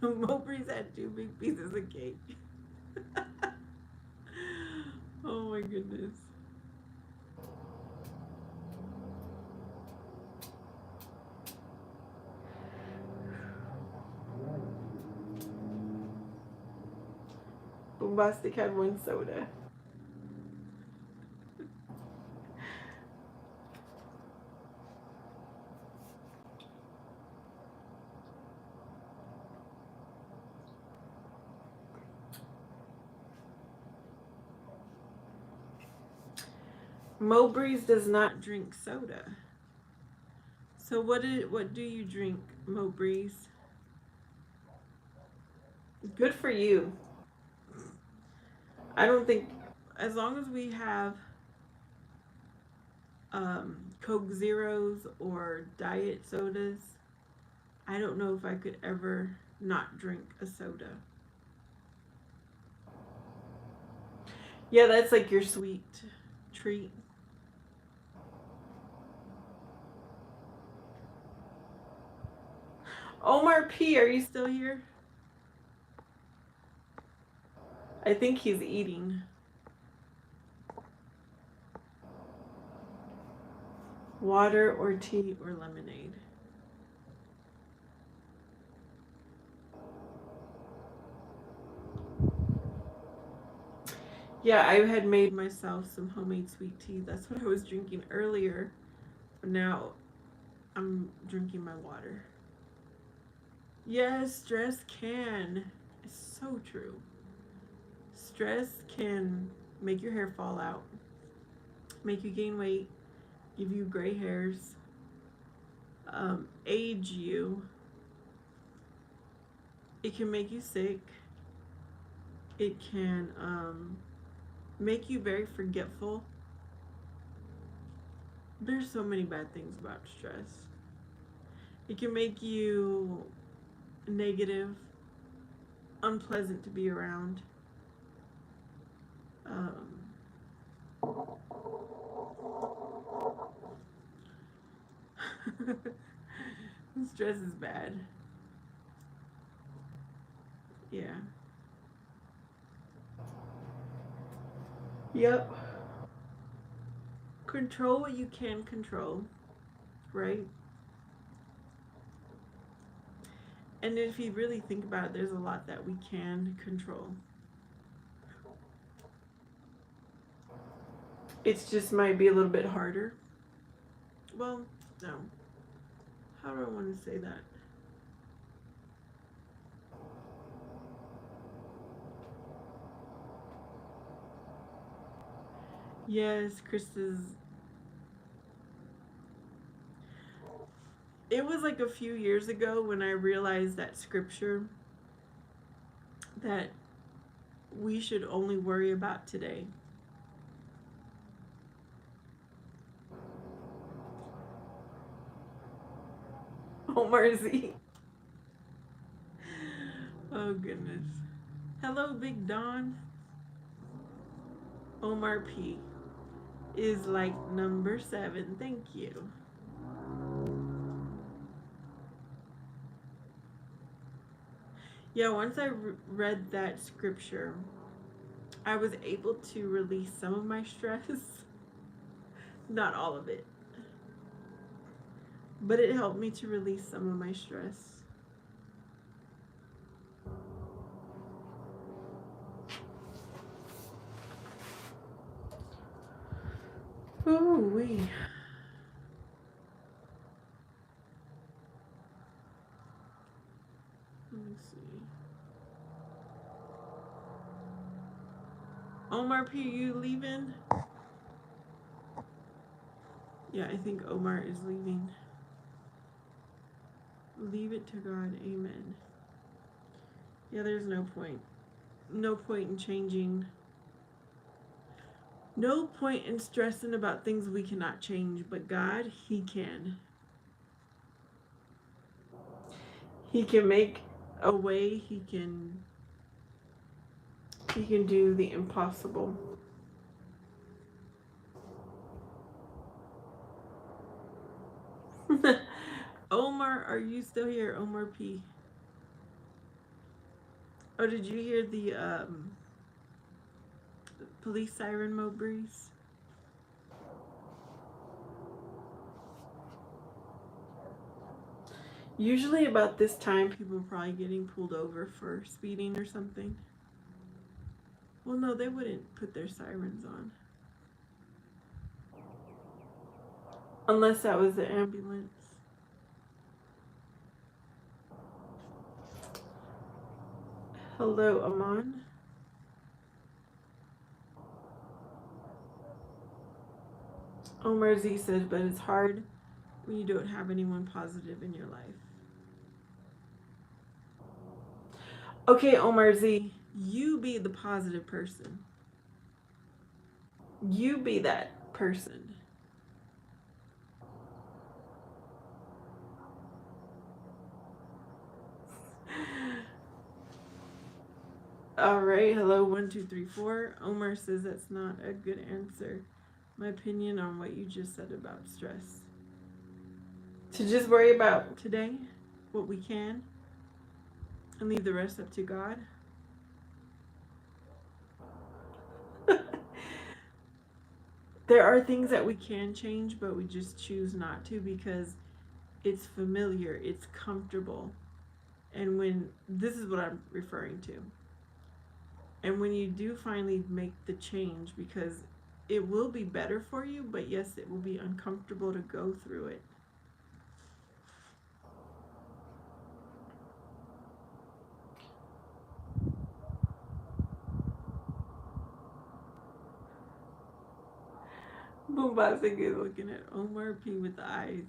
Mowbray's had 2 big pieces of cake. Oh my goodness. Bostic had one soda. Mowbreeze does not drink soda. So what do you drink, Mowbreeze? Good for you. I don't think, as long as we have Coke Zeros or diet sodas, I don't know if I could ever not drink a soda. Yeah, that's like your sweet treat. Omar P, are you still here? I think he's eating. Water or tea or lemonade? Yeah, I had made myself some homemade sweet tea. That's what I was drinking earlier. But now I'm drinking my water. Yes, stress can. It's so true. Stress can make your hair fall out, make you gain weight, give you gray hairs, age you. It can make you sick. It can make you very forgetful. There's so many bad things about stress. It can make you negative, unpleasant to be around. Stress is bad. Yeah. Yep. Control what you can control, right? And if you really think about it, there's a lot that we can control. It just might be a little bit harder. Well, no. How do I want to say that? Yes, Krista's. It was like a few years ago when I realized that scripture that we should only worry about today. Omar Z. Oh goodness. Hello, Big Don. Omar P is like number 7. Thank you. Yeah, once I read that scripture, I was able to release some of my stress. Not all of it. But it helped me to release some of my stress. Ooh wee. Let me see. Omar P, you leaving? Yeah, I think Omar is leaving. Leave it to God. Amen. Yeah, there's no point. No point in changing. No point in stressing about things we cannot change, but God, He can. He can make a way. He can do the impossible. Omar, are you still here? Omar P. Oh, did you hear the police siren, Mowbreeze? Usually about this time, people are probably getting pulled over for speeding or something. Well, no, they wouldn't put their sirens on. Unless that was the ambulance. Hello, Aman. Omar Z says, but it's hard when you don't have anyone positive in your life. Okay, Omar Z, you be the positive person. You be that person. All right, hello, 1234. Omar says that's not a good answer. My opinion on what you just said about stress. To just worry about today, what we can, and leave the rest up to God. There are things that we can change, but we just choose not to because it's familiar, it's comfortable. And when this is what I'm referring to. And when you do finally make the change, because it will be better for you, but yes, it will be uncomfortable to go through it. Bombastic is looking at Omar P with the eyes.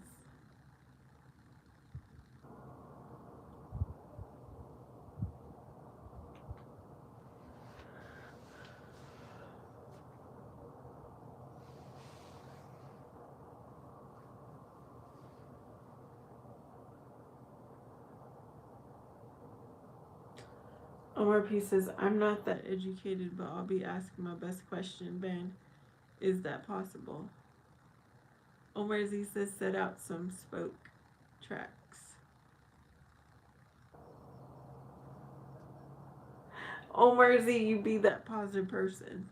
Omar P says, I'm not that educated, but I'll be asking my best question, Ben. Is that possible? Omar Z says, set out some spoke tracks. Omar Z, you be that positive person.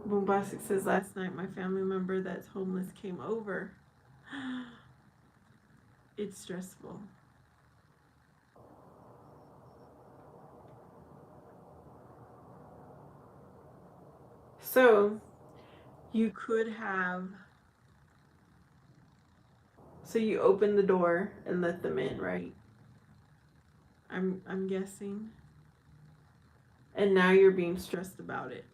Bombastic says, last night my family member that's homeless came over. It's stressful. So, you could have. So you open the door and let them in, right? I'm guessing. And now you're being stressed about it.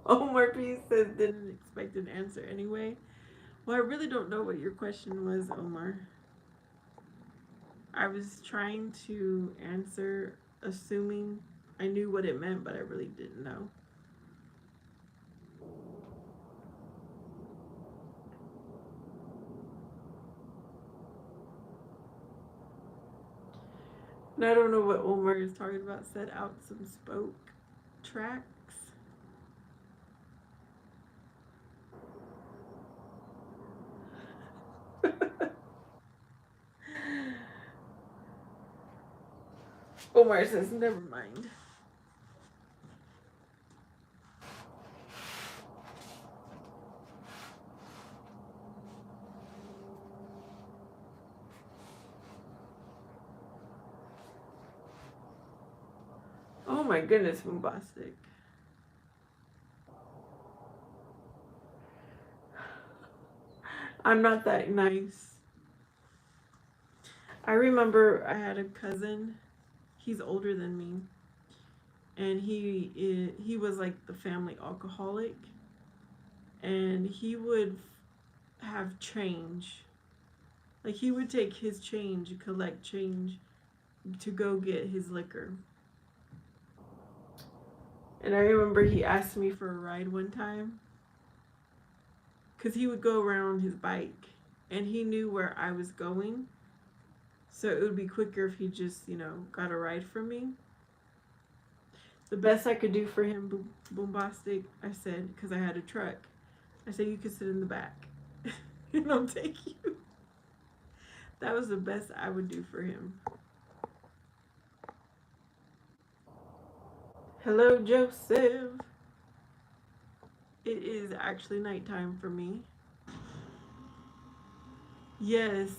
Omar P says didn't expect an answer anyway. Well, I really don't know what your question was, Omar. I was trying to answer assuming I knew what it meant, but I really didn't know. And I don't know what Omar is talking about. Set out some spoke tracks. Omar says, never mind. Oh my goodness, Bombastic. I'm not that nice. I remember I had a cousin. He's older than me, and he was like the family alcoholic, and he would have change. Like he would take his change, collect change to go get his liquor. And I remember he asked me for a ride one time because he would go around his bike and he knew where I was going. So it would be quicker if he just, got a ride from me. The best I could do for him, Boombastic, I said, because I had a truck. I said, you could sit in the back and I'll take you. That was the best I would do for him. Hello, Joseph. It is actually nighttime for me. Yes.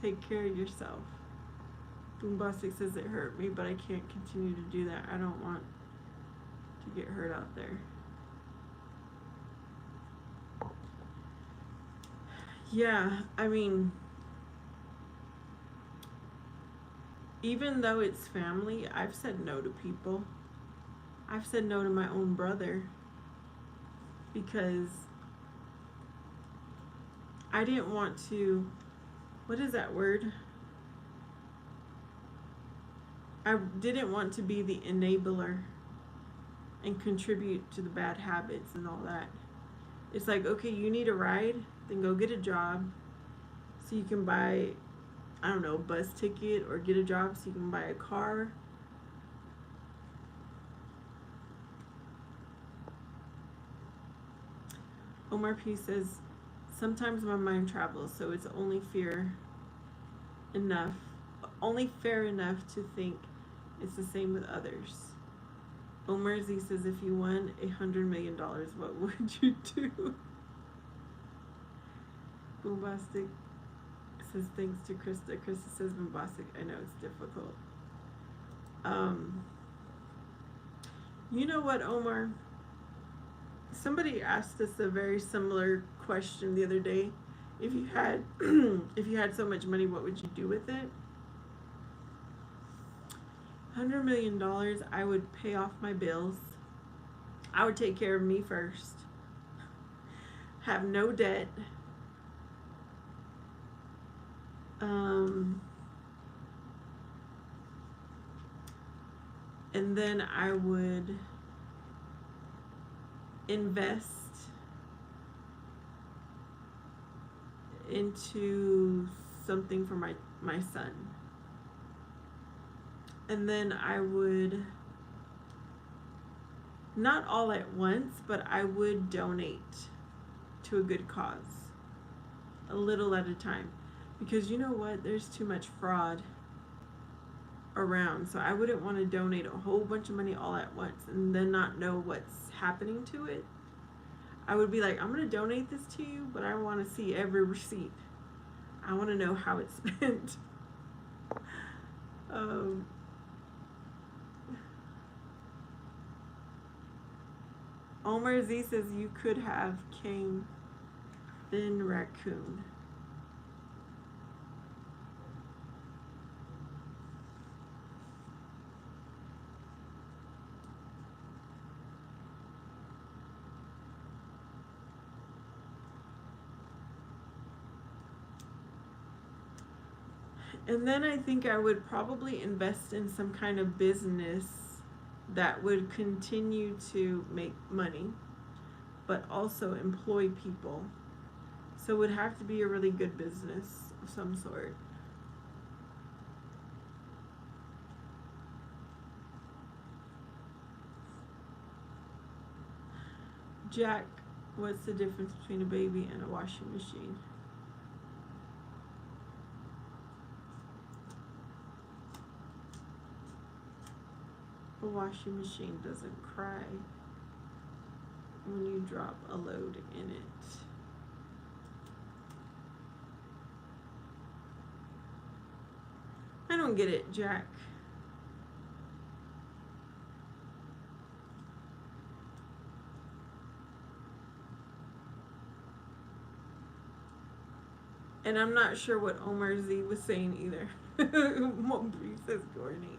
Take care of yourself. Boombastic says it hurt me, but I can't continue to do that. I don't want to get hurt out there. Yeah, I mean, even though it's family, I've said no to people. I've said no to my own brother because I didn't want to, what is that word? I didn't want to be the enabler and contribute to the bad habits and all that. It's like, okay, you need a ride, then go get a job so you can buy, I don't know, a bus ticket, or get a job so you can buy a car. Omar P says, sometimes my mind travels, so it's only fair enough to think it's the same with others. Omar Z says, if you won $100 million, what would you do? Boombastic says, thanks to Krista. Krista says, Boombastic, I know it's difficult. You know what, Omar? Somebody asked us a very similar question the other day. If you had if you had so much money, what would you do with it? $100 million, I would pay off my bills. I would take care of me first. Have no debt. And then I would invest into something for my son. And then I would, not all at once, but I would donate to a good cause, a little at a time. Because you know what? There's too much fraud around. So I wouldn't want to donate a whole bunch of money all at once and then not know what's happening to it. I would be like, I'm going to donate this to you, but I want to see every receipt. I want to know how it's spent. Omar Z says you could have came then raccoon. And then I think I would probably invest in some kind of business that would continue to make money, but also employ people. So it would have to be a really good business of some sort. Jack, what's the difference between a baby and a washing machine? A washing machine doesn't cry when you drop a load in it. I don't get it, Jack. And I'm not sure what Omar Z was saying either. Mobri says Gorney.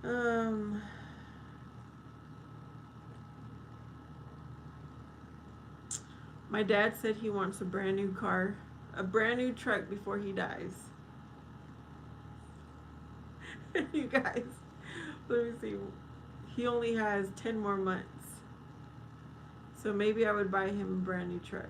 Um, my dad said he wants a brand new car, a brand new truck before he dies. You guys, let me see. He only has 10 more months. So maybe I would buy him a brand new truck.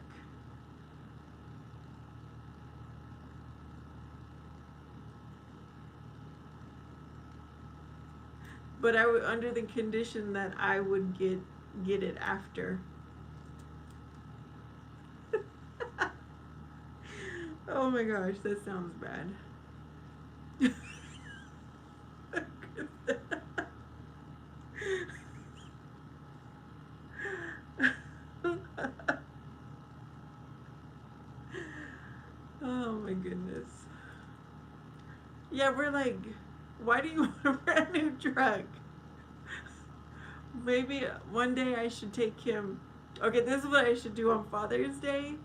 But I would, under the condition that I would get it after. Oh my gosh, that sounds bad. Oh my goodness. Yeah, we're like, why do you want a brand new truck? Maybe one day I should take him. Okay, this is what I should do on Father's Day.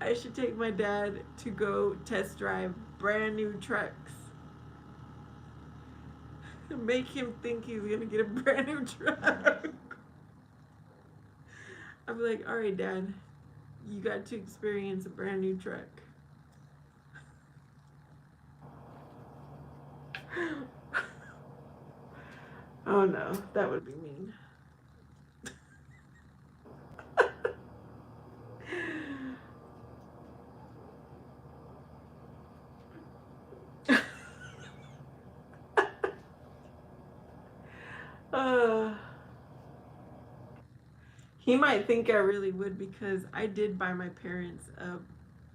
I should take my dad to go test drive brand new trucks. Make him think he's gonna get a brand new truck. I'm like, all right, Dad, you got to experience a brand new truck. Oh no, that would be mean. uh, he might think I really would because I did buy my parents a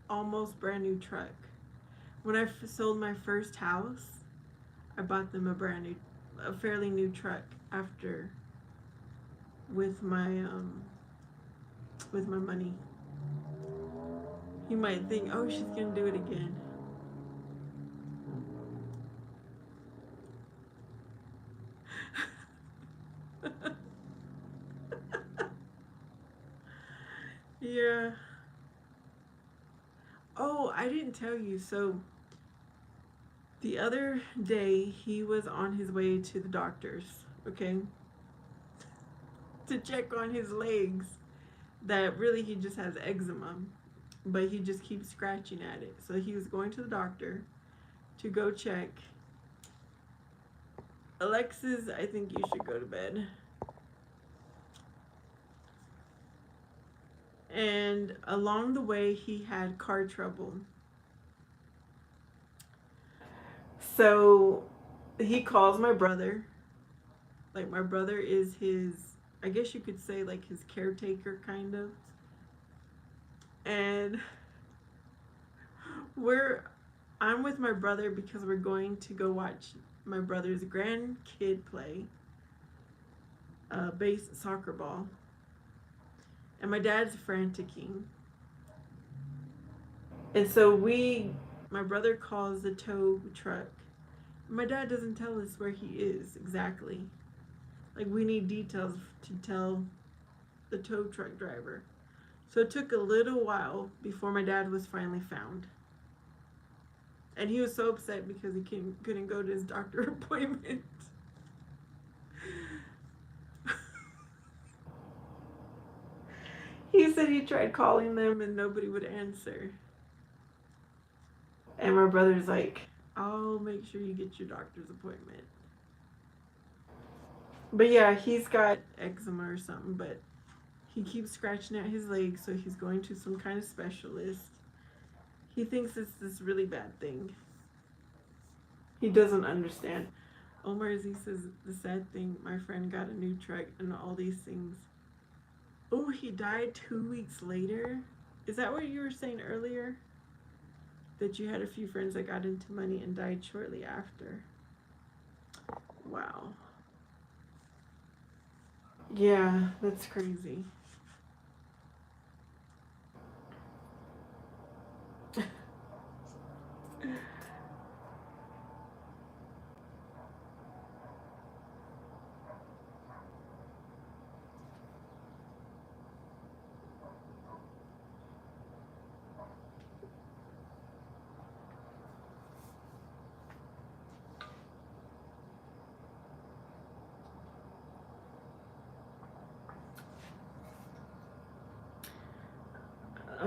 almost brand new truck. When I sold my first house, I bought them a fairly new truck after with my money. He might think, oh, she's gonna do it again. Yeah. Oh, I didn't tell you. So the other day he was on his way to the doctor's, okay, to check on his legs. That really he just has eczema, but he just keeps scratching at it. So he was going to the doctor to go check. Alexis, I think you should go to bed. And along the way, he had car trouble. So he calls my brother. Like, my brother is his, I guess you could say, like, his caretaker, kind of. And I'm with my brother because we're going to go watch my brother's grandkid play base soccer ball. And my dad's franticking. And so my brother calls the tow truck. My dad doesn't tell us where he is exactly. Like, we need details to tell the tow truck driver. So it took a little while before my dad was finally found. And he was so upset because he couldn't go to his doctor appointment. He said he tried calling them and nobody would answer. And my brother's like, I'll make sure you get your doctor's appointment. But yeah, he's got eczema or something, but he keeps scratching at his legs, so he's going to some kind of specialist. He thinks it's this really bad thing. He doesn't understand. Omar Z says, the sad thing, my friend got a new truck and all these things. Oh, he died 2 weeks later? Is that what you were saying earlier? That you had a few friends that got into money and died shortly after. Wow. Yeah, that's crazy.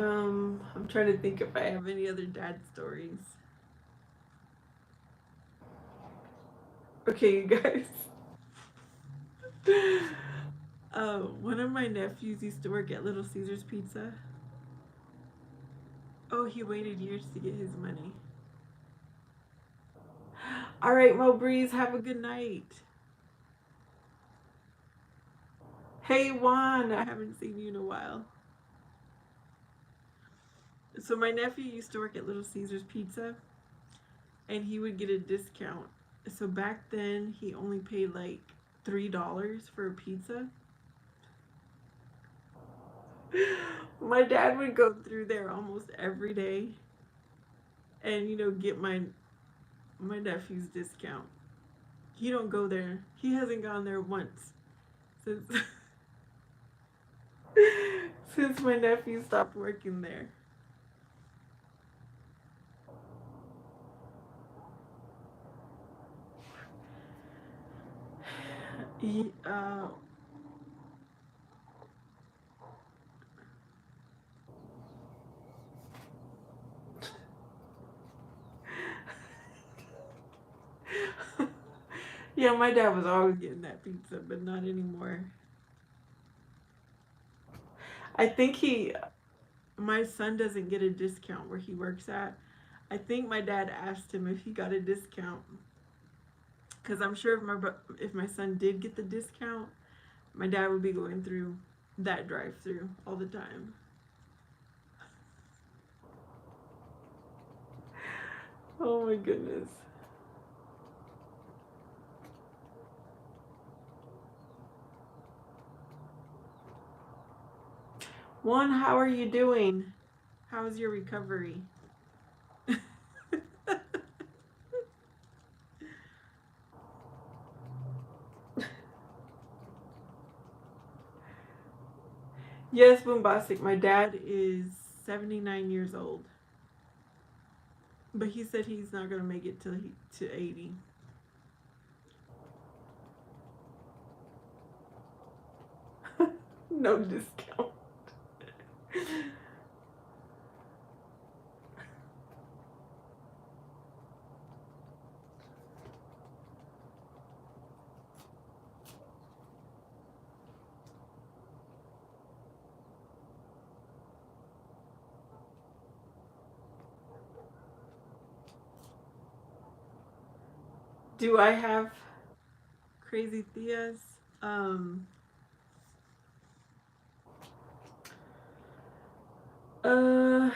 I'm trying to think if I have any other dad stories. Okay, you guys. One of my nephews used to work at Little Caesars Pizza. Oh, he waited years to get his money. All right, Mo Breeze, have a good night. Hey, Juan, I haven't seen you in a while. So my nephew used to work at Little Caesars Pizza, and he would get a discount. So back then, he only paid like $3 for a pizza. My dad would go through there almost every day, and get my nephew's discount. He don't go there. He hasn't gone there once since since my nephew stopped working there. He, yeah, my dad was always getting that pizza, but not anymore. I think my son doesn't get a discount where he works at. I think my dad asked him if he got a discount, because I'm sure if my son did get the discount, my dad would be going through that drive-through all the time. Oh my goodness. Juan, how are you doing? How's your recovery? Yes, Bombastic. My dad is 79 years old, but he said he's not gonna make it to 80. No discount. Do I have crazy Theas? Um, uh,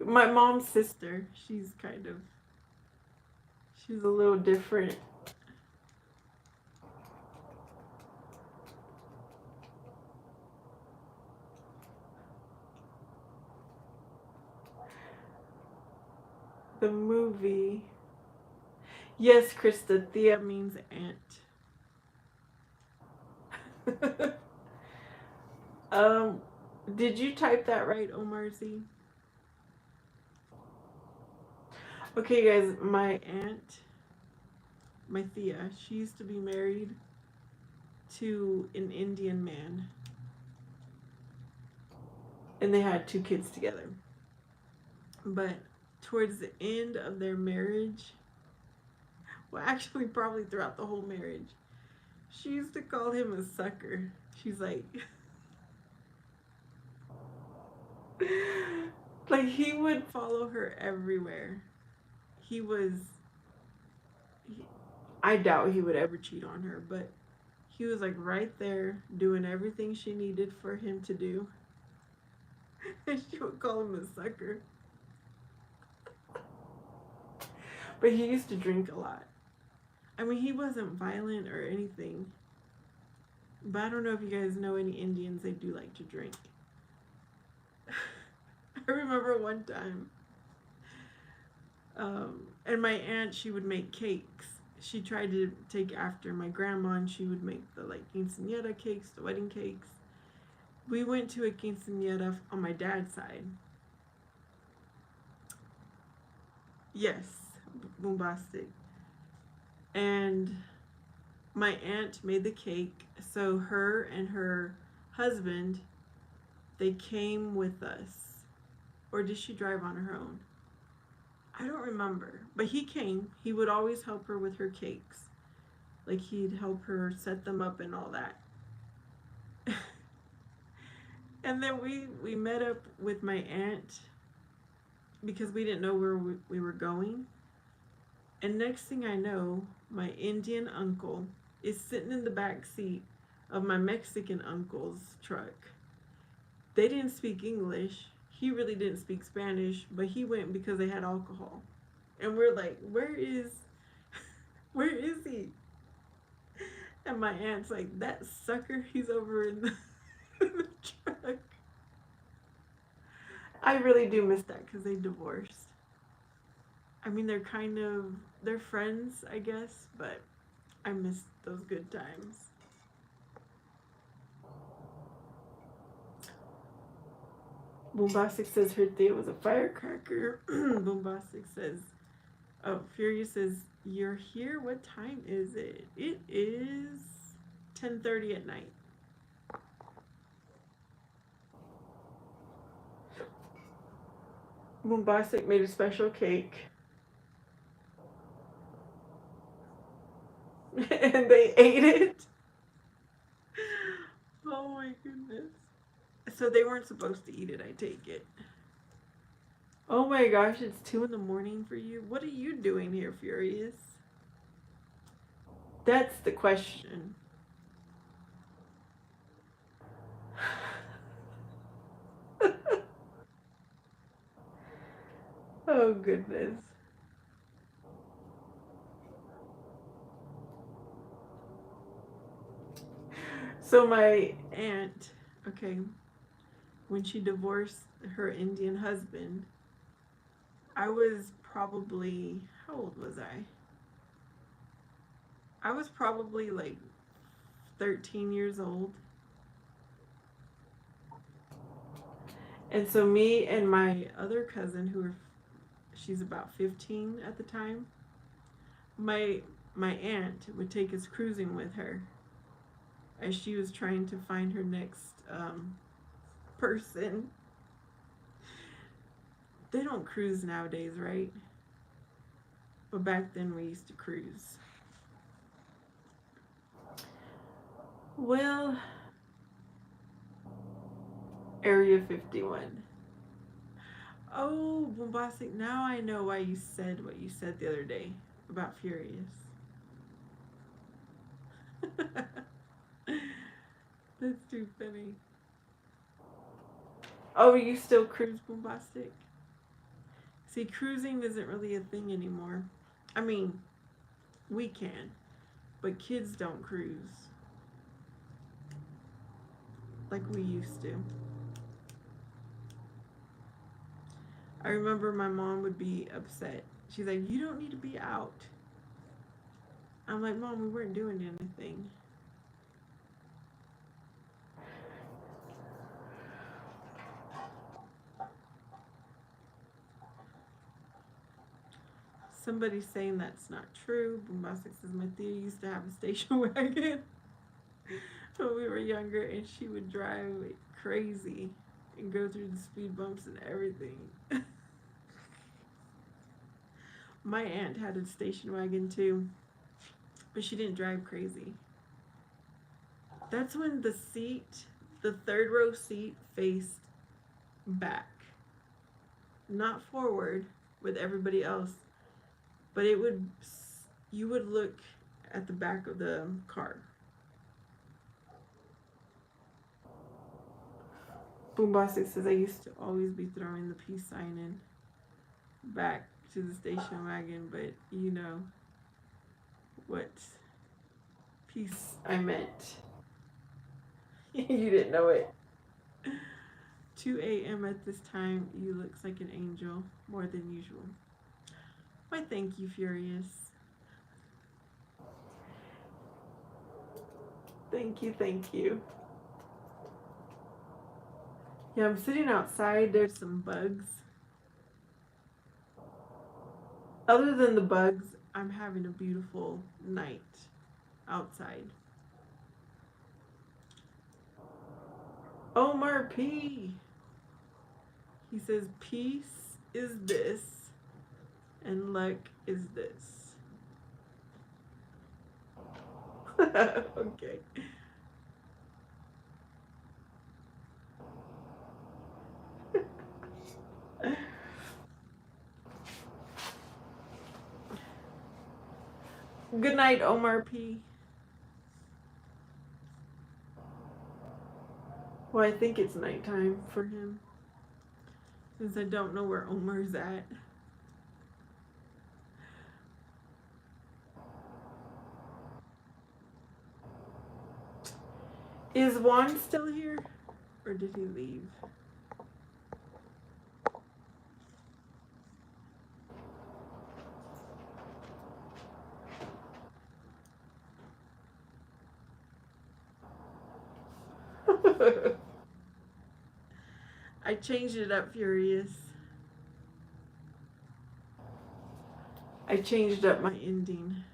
my mom's sister. She's a little different. The movie. Yes, Krista. Thea means aunt. um, did you type that right, Omar Z? Okay, guys. My aunt, my Thea, she used to be married to an Indian man, and they had 2 kids together. But towards the end of their marriage, well, actually, probably throughout the whole marriage, she used to call him a sucker. She's like, like he would follow her everywhere. He was, I doubt he would ever cheat on her, but he was like right there doing everything she needed for him to do. And she would call him a sucker. But he used to drink a lot. I mean, he wasn't violent or anything. But I don't know if you guys know any Indians, they do like to drink. I remember one time, and my aunt, she would make cakes. She tried to take after my grandma, and she would make the like quinceañera cakes, the wedding cakes. We went to a quinceañera on my dad's side. Yes, bombastic. And my aunt made the cake, so her and her husband They came with us. Or did she drive on her own? I don't remember. But he came. He would always help her with her cakes. Like he'd help her set them up and all that. And then we met up with my aunt because we didn't know where we were going. And next thing I know, my Indian uncle is sitting in the back seat of my Mexican uncle's truck. They didn't speak English. He really didn't speak Spanish, but he went because they had alcohol. And we're like, where is he? And my aunt's like, that sucker, he's over in the, in the truck. I really do miss that because they divorced. I mean, they're friends, I guess, but I miss those good times. Boombastic says her day was a firecracker. Boombastic says, oh, Furious says, you're here? What time is it? It is 10:30 at night. Boombastic made a special cake. And they ate it. Oh my goodness. So they weren't supposed to eat it, I take it. Oh my gosh, it's 2 in the morning for you? What are you doing here, Furious? That's the question. Oh goodness. So my aunt, okay, when she divorced her Indian husband, I was probably, how old was I? I was probably like 13 years old. And so me and my other cousin, she's about 15 at the time, my aunt would take us cruising with her as she was trying to find her next person. They don't cruise nowadays, right? But back then we used to cruise. Well, Area 51. Oh, Boombastic, now I know why you said what you said the other day about Furious. That's too funny. Oh, you still cruise, Boombastic? See, cruising isn't really a thing anymore. I mean, we can, but kids don't cruise like we used to. I remember my mom would be upset. She's like, you don't need to be out. I'm like, Mom, we weren't doing anything. Somebody's saying that's not true. Boombastic says my Thea used to have a station wagon when we were younger, and she would drive like crazy and go through the speed bumps and everything. My aunt had a station wagon too, but she didn't drive crazy. That's when the third row seat faced back, not forward with everybody else, but you would look at the back of the car. Boombastic says I used to always be throwing the peace sign in back to the station wagon, but you know what peace I meant. You didn't know it. 2 a.m. at this time, you looks like an angel more than usual. Why, thank you, Furious. Thank you, thank you. Yeah, I'm sitting outside. There's some bugs. Other than the bugs, I'm having a beautiful night outside. Omar P. He says, peace is this, and luck is this. Okay. Good night, Omar P. Well, I think it's nighttime for him, since I don't know where Omar's at. Is Juan still here? Or did he leave? I changed it up, Furious. I changed up my ending.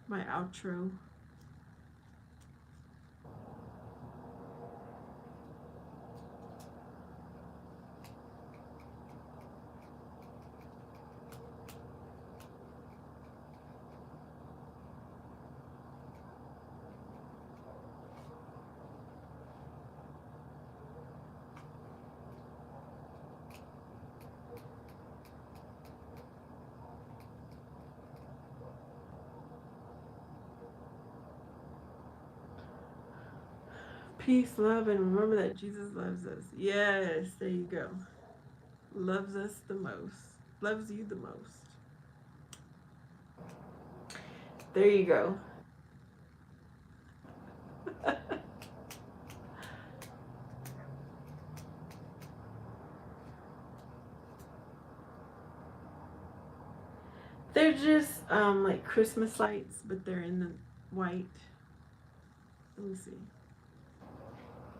My outro. Peace, love, and remember that Jesus loves us. Yes, there you go. Loves us the most. Loves you the most. There you go. They're just like Christmas lights, but they're in the white. Let me see.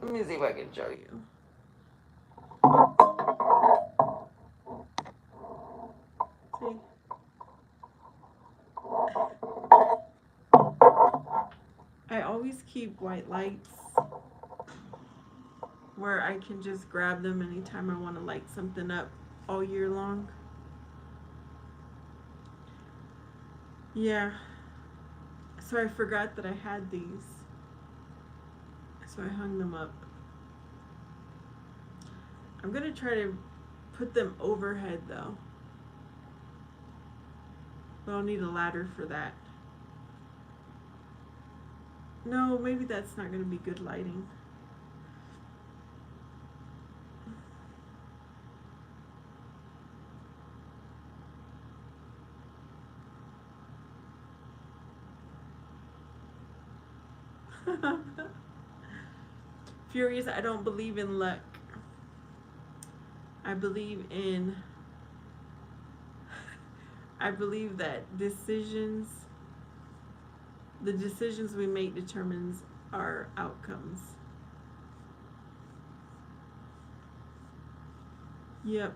Let me see if I can show you. See? I always keep white lights where I can just grab them anytime I want to light something up all year long. Yeah. So I forgot that I had these. So I hung them up. I'm going to try to put them overhead though. But I'll need a ladder for that. No, maybe that's not going to be good lighting. Furious, I don't believe in luck. I believe that the decisions we make determines our outcomes. Yep.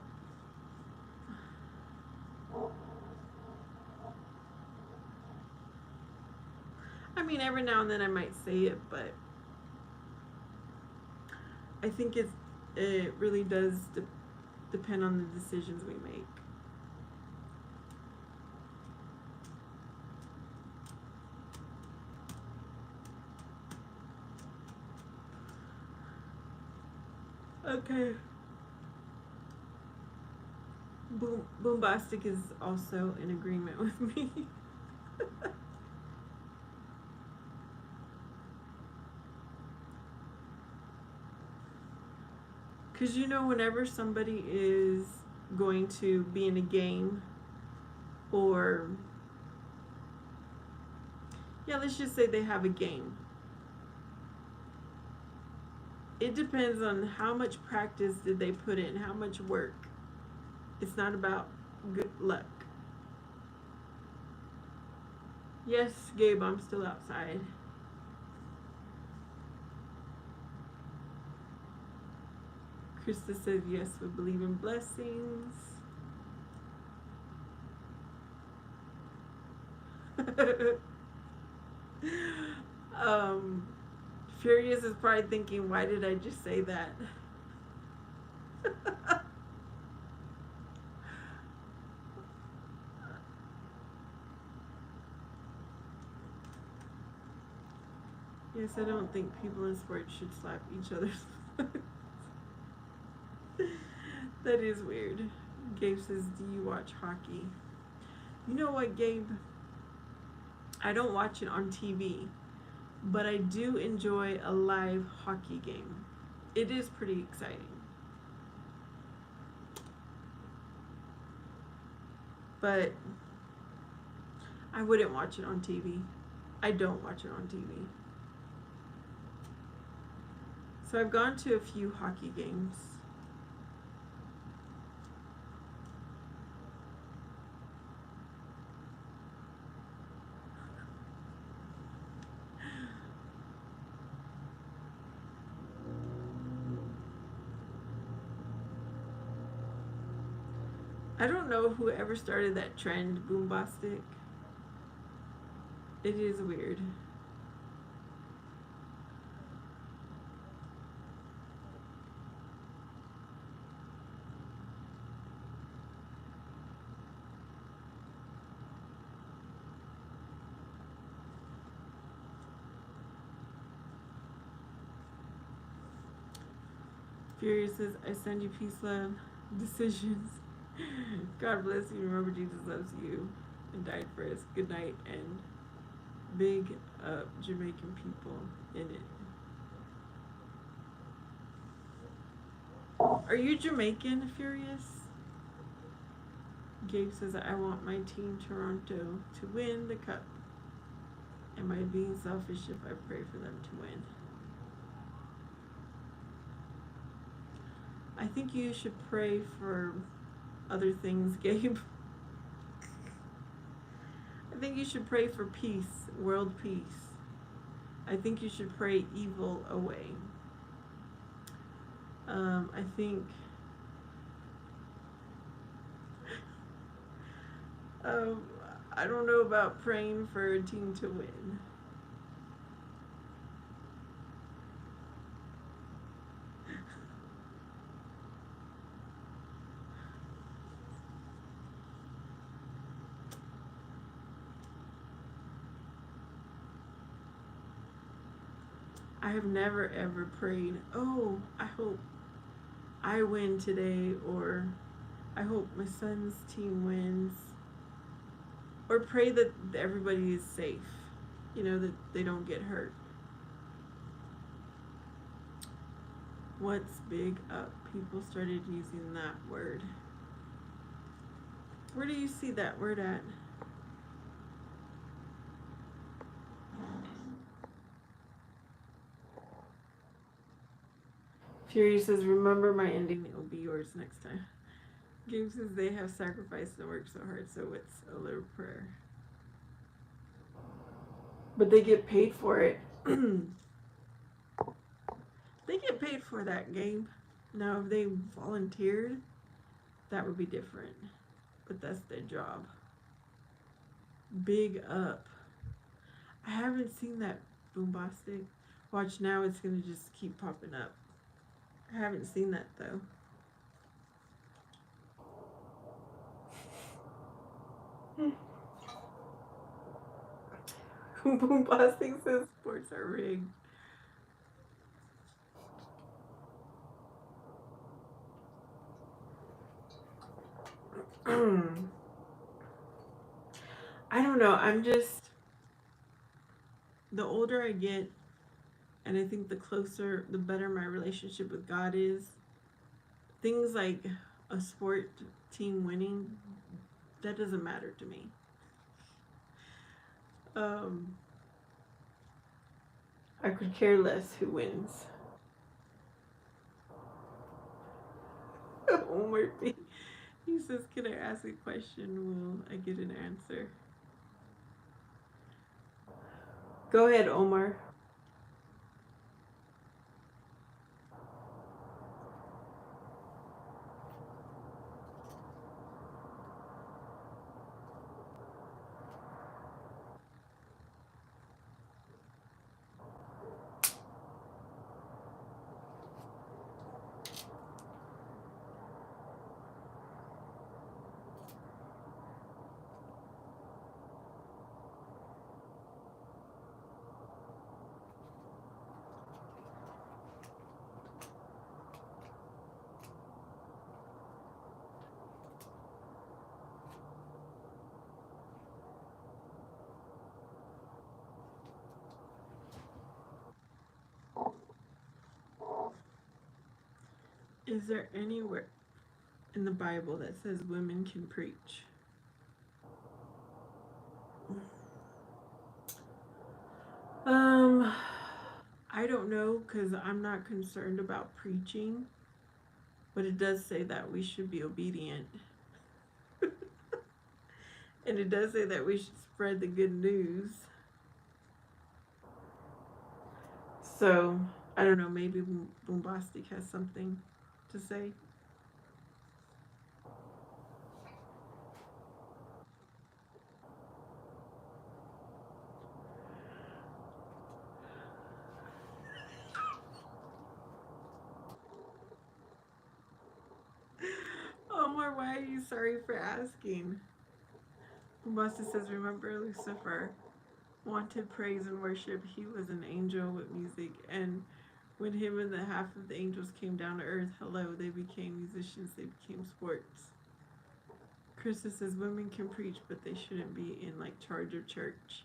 I mean, every now and then I might say it, but I think it really does depend on the decisions we make. Okay. Boombastic is also in agreement with me. Because you know, whenever somebody is going to be in a game, or yeah, let's just say they have a game. It depends on how much practice did they put in, how much work. It's not about good luck. Yes, Gabe, I'm still outside. Krista says yes, we believe in blessings. Furious is probably thinking, why did I just say that? Yes, I don't think people in sports should slap each other's That is weird. Gabe says, do you watch hockey? You know what, Gabe? I don't watch it on TV, but I do enjoy a live hockey game. It is pretty exciting. But I wouldn't watch it on TV. I don't watch it on TV. So I've gone to a few hockey games. I don't know whoever started that trend, Boombastic. It is weird. Furious says, I send you peace, love, decisions. God bless you. Remember, Jesus loves you and died for us. Good night, and big up Jamaican people in it. Are you Jamaican, Furious? Gabe says, I want my team Toronto to win the cup. Am I being selfish if I pray for them to win? I think you should pray for other things, Gabe. I think you should pray for peace, world peace. I think you should pray evil away. I think I don't know about praying for a team to win. I have never ever prayed, oh, I hope I win today, or I hope my son's team wins, or pray that everybody is safe, that they don't get hurt. What's big up? People started using that word. Where do you see that word at? Fury says, remember my ending, it will be yours next time. Gabe says they have sacrificed and worked so hard, so it's a little prayer. But they get paid for it. They get paid for that, Gabe. Now, if they volunteered, that would be different. But that's their job. Big up. I haven't seen that, Boombastic. Watch now, it's going to just keep popping up. I haven't seen that, though. Boombastic says sports are rigged. I don't know. The older I get, and I think the closer, the better my relationship with God is, things like a sport team winning, that doesn't matter to me. I could care less who wins. Omar B. He says, can I ask a question? Will I get an answer? Go ahead, Omar. Is there anywhere in the Bible that says women can preach? Um, I don't know because I'm not concerned about preaching, but it does say that we should be obedient. And it does say that we should spread the good news. So, I don't know, maybe Bombastic has something to say. Omar, why are you sorry for asking? Bombastic says, remember Lucifer wanted praise and worship. He was an angel with music, and when him and the half of the angels came down to earth, hello, they became musicians, they became sports. Krista says women can preach, but they shouldn't be in like charge of church.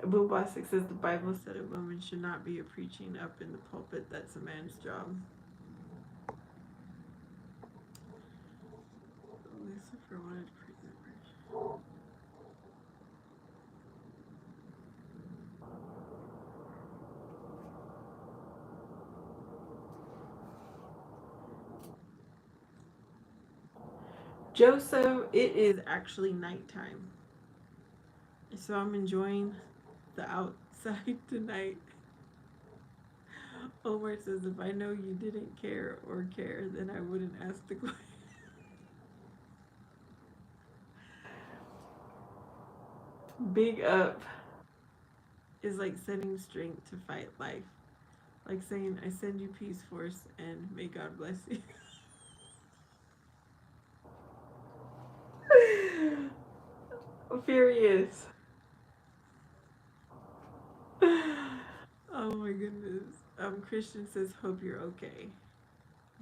Bombastic says the Bible said a woman should not be a preaching up in the pulpit. That's a man's job. Lucifer wanted praise and worship. Joseph, it is actually nighttime. So I'm enjoying the outside tonight. Omar says, if I know you didn't care or care, then I wouldn't ask the question. Big up is like sending strength to fight life. Like saying, I send you peace, force, and may God bless you. Furious. Oh my goodness. Christian says, hope you're okay.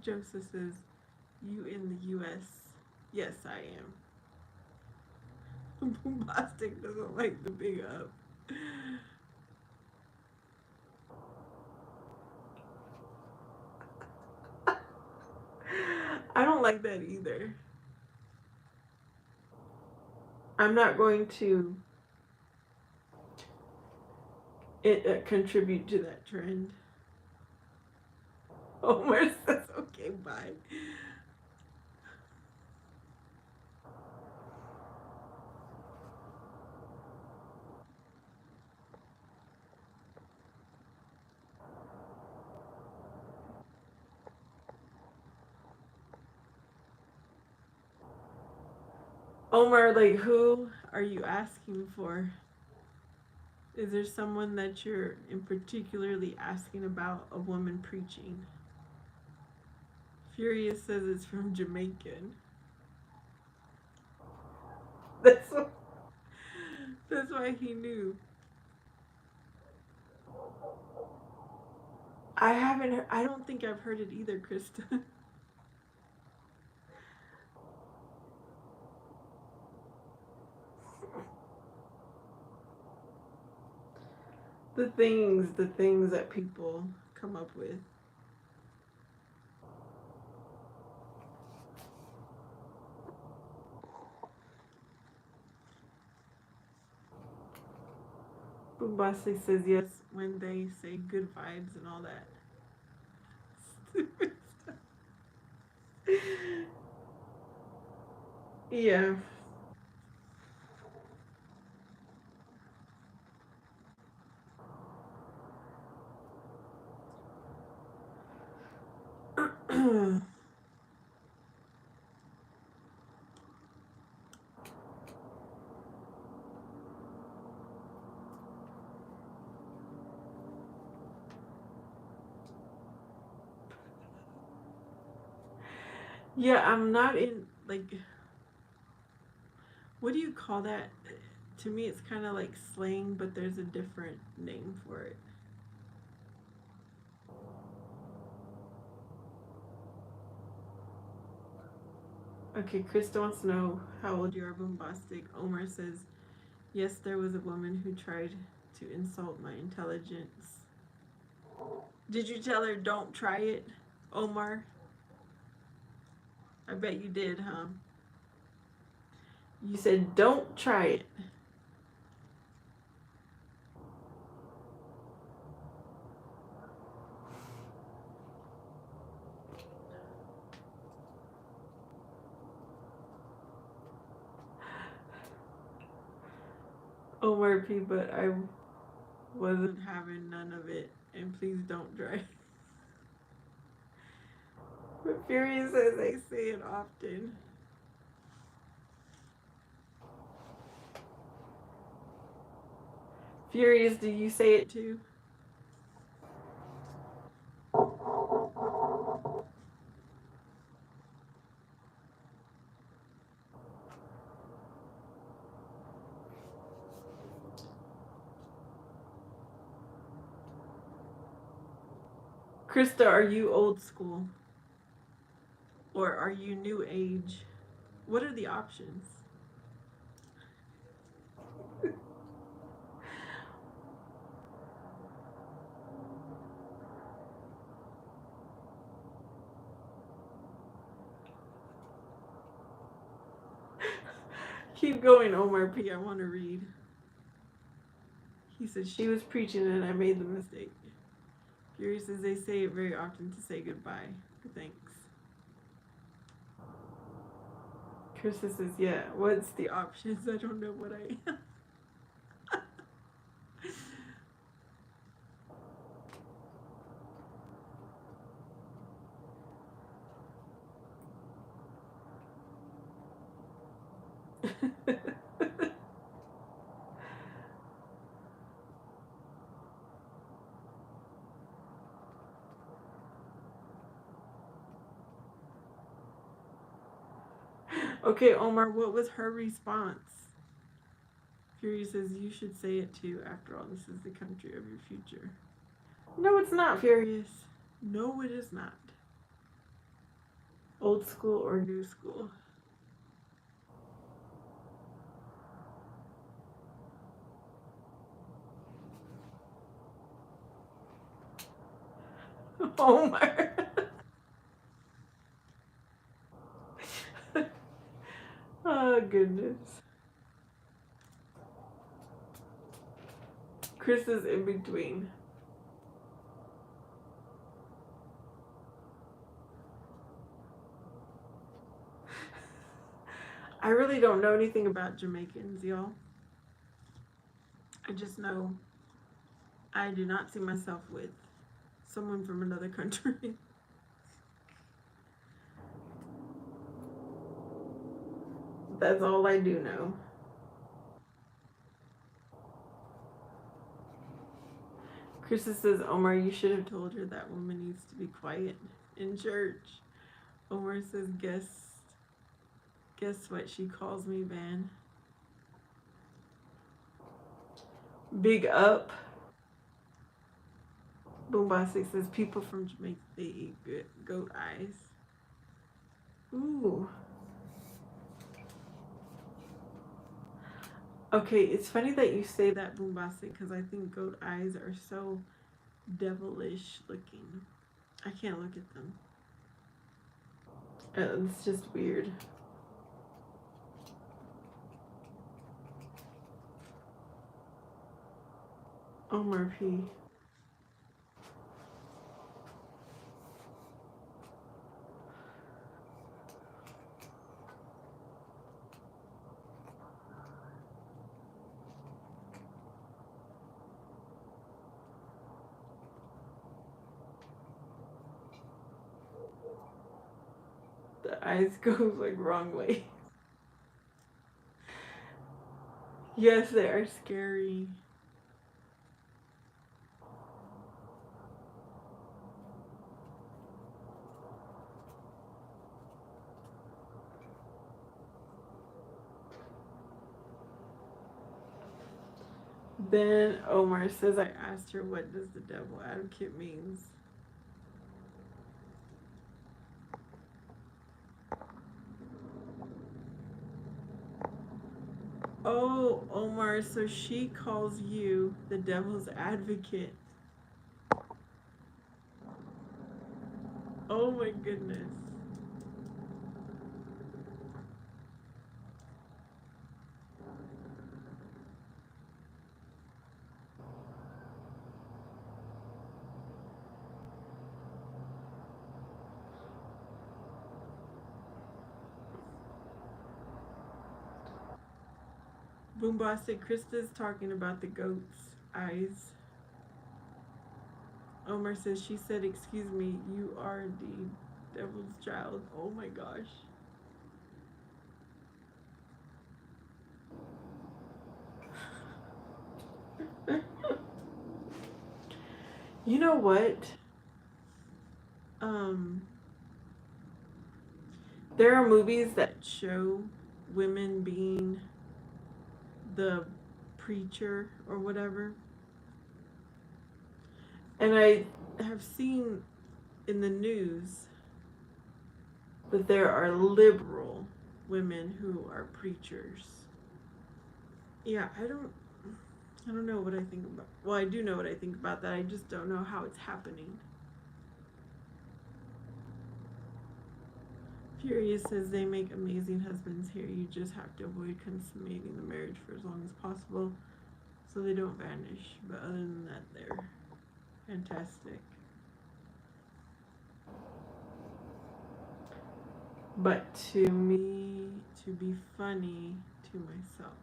Joseph says, you in the US? Yes, I am. Bombastic doesn't like the big up. I don't like that either. I'm not going to contribute to that trend. Omar says, okay, bye. Omar, like, who are you asking for? Is there someone that you're in particularly asking about a woman preaching? Furious says it's from Jamaican. That's what, that's why he knew. I haven't. I don't think I've heard it either, Krista. The things that people come up with. Bombastic says yes when they say good vibes and all that. Stupid stuff. Yeah. Yeah, I'm not in like what do you call that? To me it's kind of like slang, but there's a different name for it. Okay, Krista wants to know how old you are, Bombastic. Omar says, yes, there was a woman who tried to insult my intelligence. Did you tell her don't try it? Omar, I bet you did, huh? You said don't try it. Omar P, but I wasn't having none of it. And please don't try. But Fury says I say it often. Furious, do you say it too? Krista, are you old school? Or are you new age? What are the options? Keep going, Omar P. I want to read. He said she was preaching and I made the mistake. Fury says they say it very often to say goodbye. Thanks. Krista says, yeah, what's the options? I don't know what I am. Okay, Omar, what was her response? Fury says, you should say it too. After all, this is the country of your future. No, it's not, Furious. No, it is not. Old school or new school? Omar. Oh, goodness. Chris is in between. I really don't know anything about Jamaicans, y'all. I just know I do not see myself with someone from another country. That's all I do know. Krista says, Omar, you should have told her that woman needs to be quiet in church. Omar says, guess what she calls me, Van? Big up. Bombastic says, people from Jamaica, they eat good goat eyes. Ooh. Okay, it's funny that you say that, Bombastic, because I think goat eyes are so devilish looking. I can't look at them. It's just weird. Omar P. The eyes goes like wrong way. Yes, they are scary. Then Omar says, I asked her, what does the devil advocate means? Oh, Omar, so she calls you the devil's advocate. Oh goodness. Boombastic Krista's talking about the goat's eyes. Omar says, she said, excuse me, you are indeed devil's child. Oh my gosh. You know what? There are movies that show women being the preacher or whatever. And I have seen in the news that there are liberal women who are preachers. Yeah, I don't know what I think about. Well, I do know what I think about that. I just don't know how it's happening. Furious says they make amazing husbands here. You just have to avoid consummating the marriage for as long as possible so they don't vanish. But other than that, they're fantastic. But to me, to be funny to myself.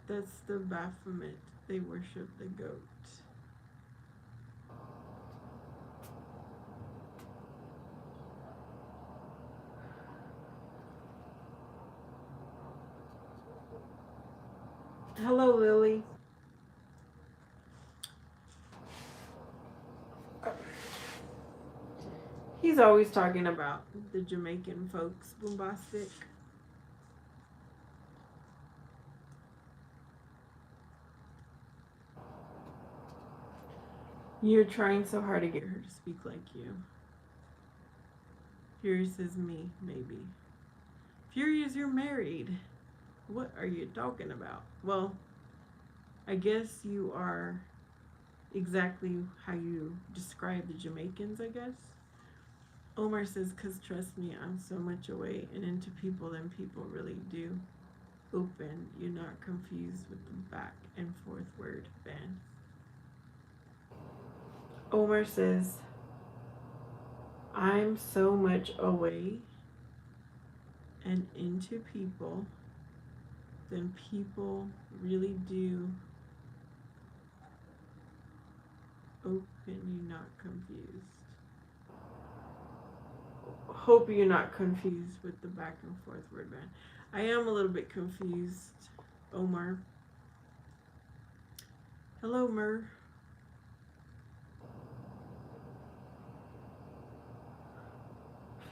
That's the Baphomet. They worship the goat. Hello, Lily. He's always talking about the Jamaican folks, Boombastic. You're trying so hard to get her to speak like you. Furious is me, maybe. Furious, you're married. What are you talking about? Well, I guess you are exactly how you describe the Jamaicans, I guess. Omar says, because trust me, I'm so much away and into people than people really do. Open, you're not confused with the back and forth word ban. Omar says, I'm so much away and into people than people really do. Open, you're not confused. Hope you're not confused with the back and forth word ban. I am a little bit confused, Omar. Hello, Mer.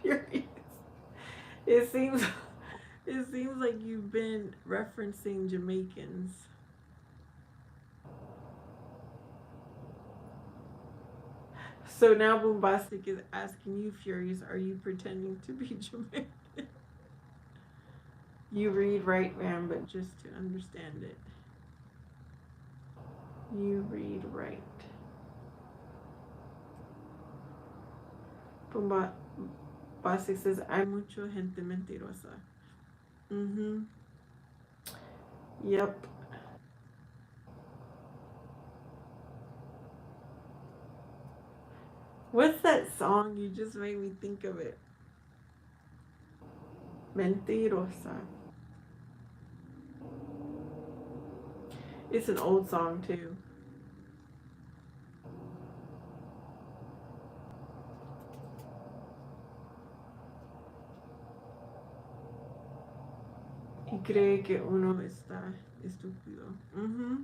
Furious. It seems like you've been referencing Jamaicans. So now Boombastic is asking you, Furious, are you pretending to be Jamaican? You read right, man, but just to understand it. You read right. Boombastic says, hay mucho gente mentirosa. Mm-hmm. Yep. What's that song? You just made me think of it. Mentirosa. It's an old song too. Y cree que uno está estúpido. Mm-hmm.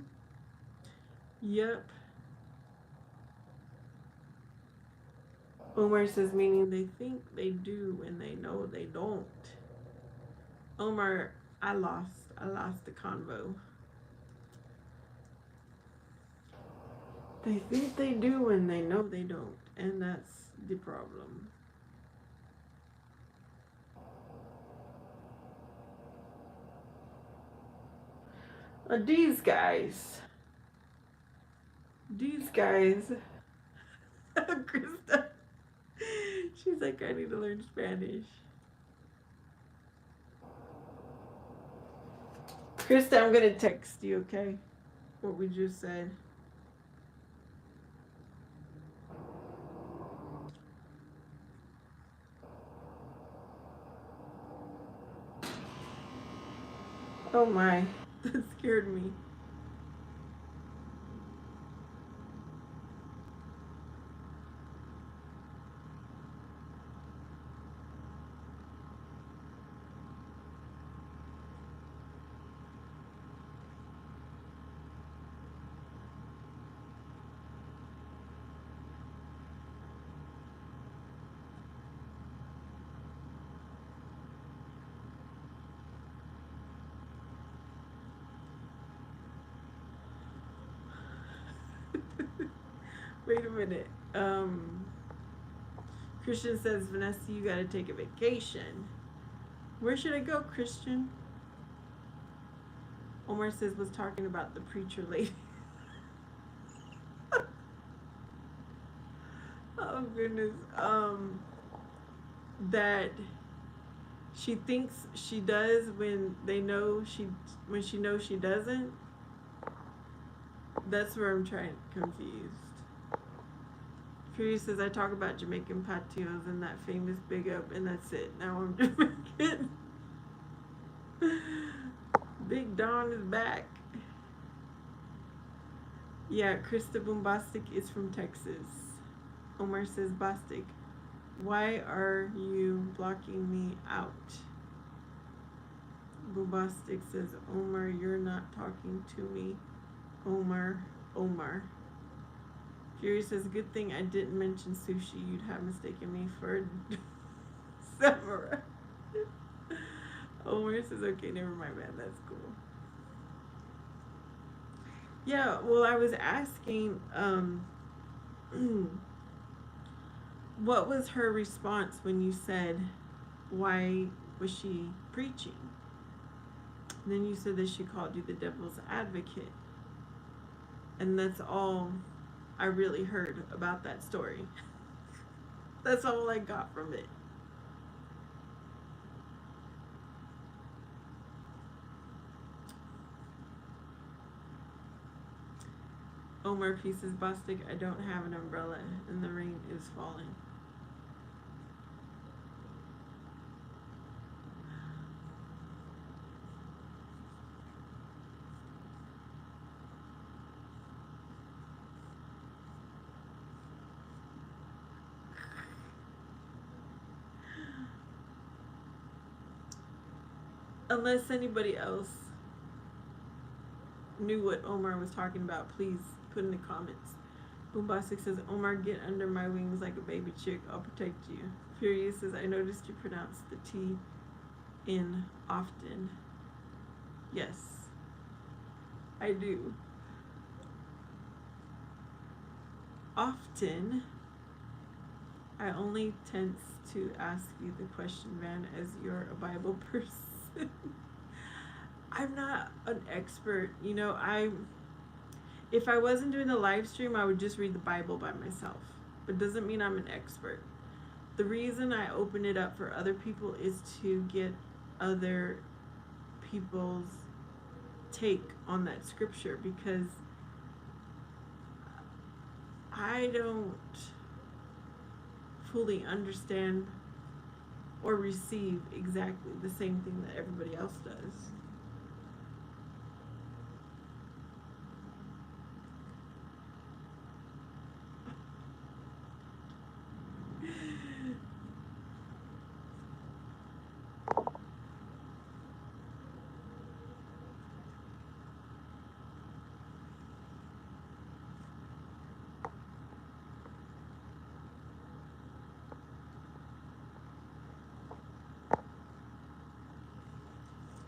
Yep. Omar says, meaning they think they do and they know they don't. Omar, I lost the convo. They think they do and they know they don't, and that's the problem. These guys, Krista, She's like, I need to learn Spanish. Krista, I'm gonna text you, okay? What we just said. Oh my, that scared me. Wait a minute. Christian says, Vanessa, you gotta take a vacation. Where should I go, Christian? Omar says, was talking about the preacher lady. Oh goodness. That she thinks she does when she knows she doesn't. That's where I'm confused. Fury says, I talk about Jamaican patios and that famous big up, and that's it. Now I'm Jamaican. Big Don is back. Yeah, Krista Bombastic is from Texas. Omar says, Bostic, why are you blocking me out? Bombastic says, Omar, you're not talking to me. Omar. Fury says, good thing I didn't mention sushi. You'd have mistaken me for samurai. Omar says, okay, never mind, man. That's cool. Yeah, well, I was asking, what was her response when you said, why was she preaching? And then you said that she called you the devil's advocate. And that's all I really heard about that story. That's all I got from it. Omar pieces Bostic, I don't have an umbrella and the rain is falling. Unless anybody else knew what Omar was talking about, please put in the comments. Boombastic says, Omar, get under my wings like a baby chick. I'll protect you. Furious says, I noticed you pronounce the T in often. Yes, I do. Often. I only tend to ask you the question, Van, as you're a Bible person. I'm not an expert. You know, if I wasn't doing the live stream, I would just read the Bible by myself. But doesn't mean I'm an expert. The reason I open it up for other people is to get other people's take on that scripture, because I don't fully understand or receive exactly the same thing that everybody else does.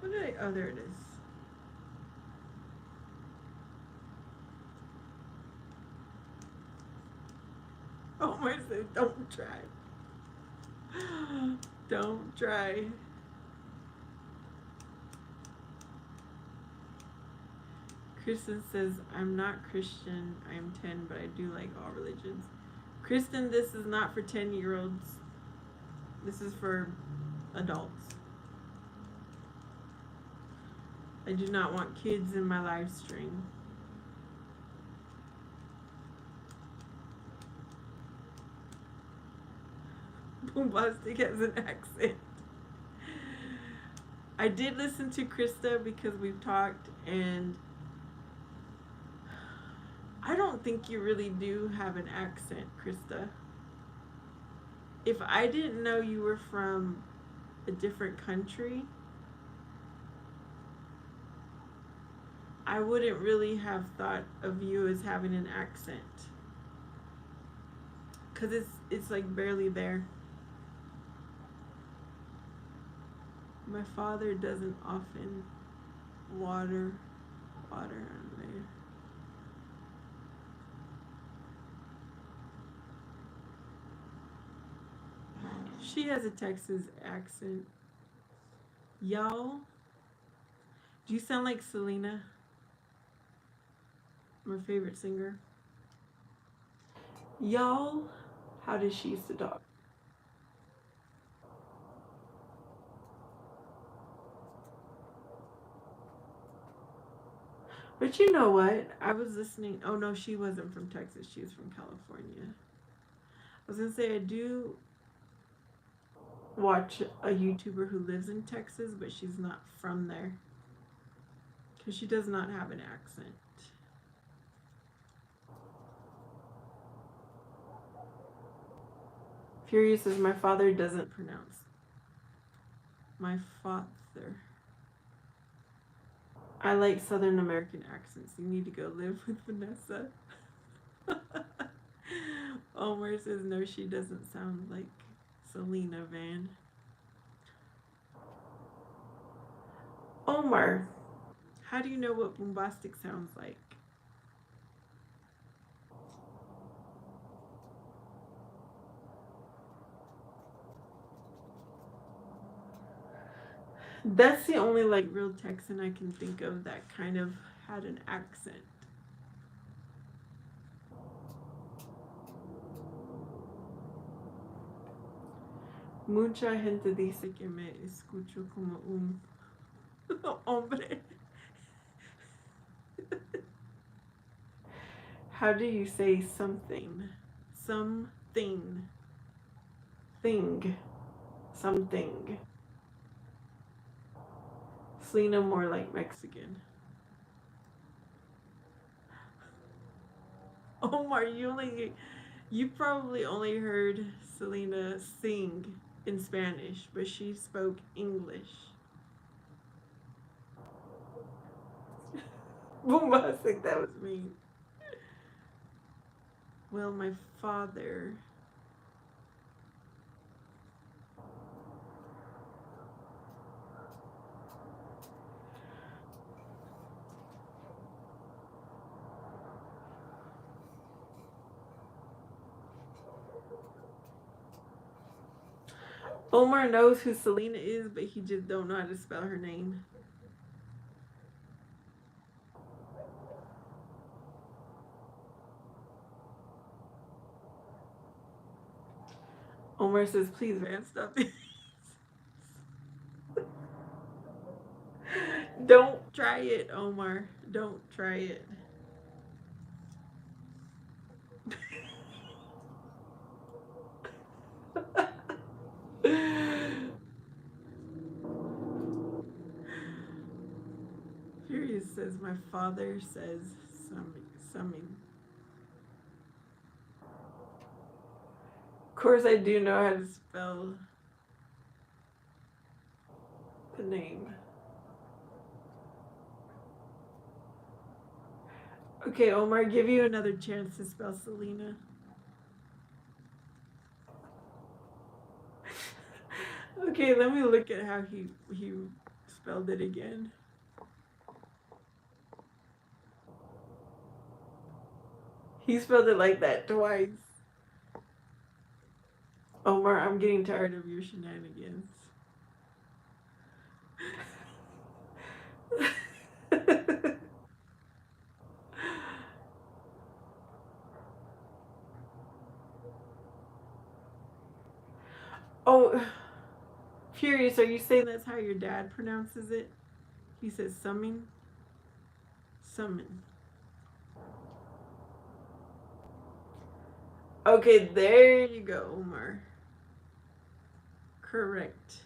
What did I, oh, there it is. Omar says, don't try. Don't try. Kristen says, I'm not Christian. I'm 10, but I do like all religions. Kristen, this is not for 10-year-olds. This is for adults. I do not want kids in my live stream. Boombastic has an accent. I did listen to Krista because we've talked, and I don't think you really do have an accent, Krista. If I didn't know you were from a different country, I wouldn't really have thought of you as having an accent. Cause it's like barely there. My father doesn't often water on there. She has a Texas accent. Y'all, do you sound like Selena? My favorite singer. Y'all, how does she used to talk? But you know what? I was listening. Oh no, she wasn't from Texas. She was from California. I was gonna say I do watch a YouTuber who lives in Texas, but she's not from there. Because she does not have an accent. Furious says my father doesn't pronounce. My father. I like Southern American accents. You need to go live with Vanessa. Omar says no, she doesn't sound like Selena Van. Omar, how do you know what Boombastic sounds like? That's the only like real Texan I can think of that kind of had an accent. Mucha gente dice que me escucho como un hombre. How do you say something? Something. Thing. Something. Selena more like Mexican. Omar, you probably only heard Selena sing in Spanish, but she spoke English. Boombastic, that was me. Well, my father. Omar knows who Selena is, but he just don't know how to spell her name. Omar says, please, man, stop it. Don't try it, Omar. Don't try it. Furious says, my father says something. Of course, I do know how to spell the name. Okay, Omar, give you another chance to spell Selena. Okay, let me look at how he spelled it again. He spelled it like that twice. Omar, I'm getting tired of your shenanigans. Oh, Furious, are you saying that's how your dad pronounces it? He says summon? Summon. Okay, there you go, Omar. Correct.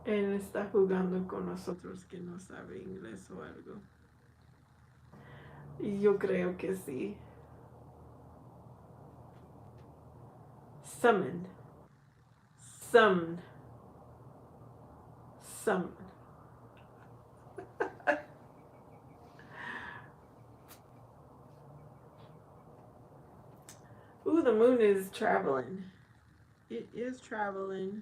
Él está jugando con nosotros que no sabe inglés o algo. Yo creo que sí. Summon. Summon. Summon. Ooh, the moon is traveling. It is traveling.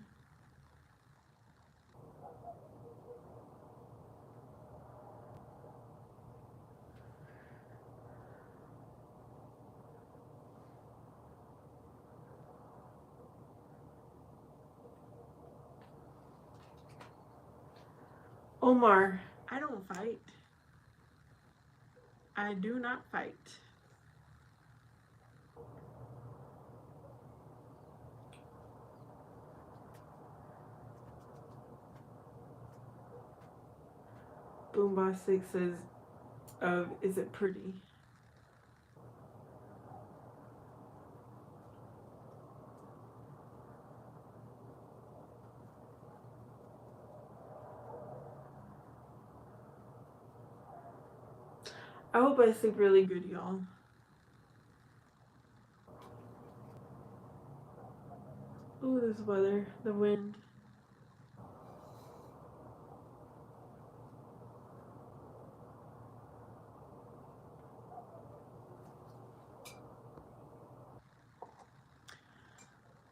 Omar, I don't fight. I do not fight. Boombastic says, is it pretty? I hope I sleep really good, y'all. Ooh, this weather, the wind.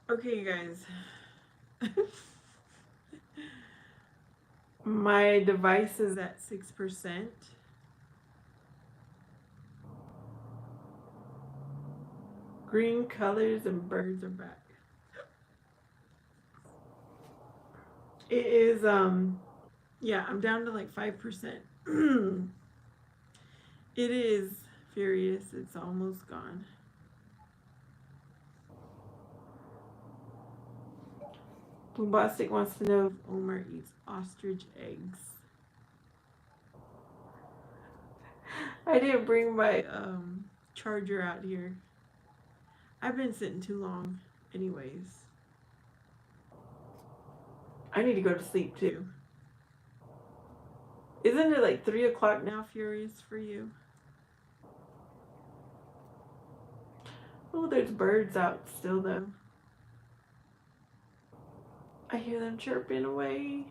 Okay, you guys. My device is at 6%. Green colors and birds are back. It is, yeah, I'm down to like 5%. It is Furious. It's almost gone. Boombastic wants to know if Omar eats ostrich eggs. I didn't bring my charger out here. I've been sitting too long anyways. I need to go to sleep too. Isn't it like 3 o'clock now, Furious, for you? Oh, there's birds out still though. I hear them chirping away.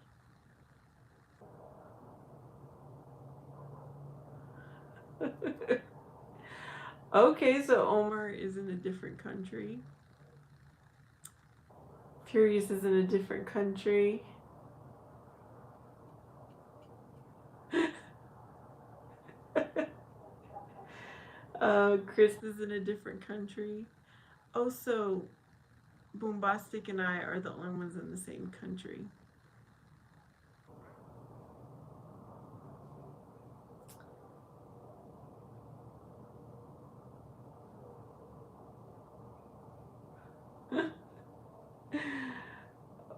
Okay, so Omar is in a different country. Furious is in a different country. Chris is in a different country. Also, Boombastic and I are the only ones in the same country.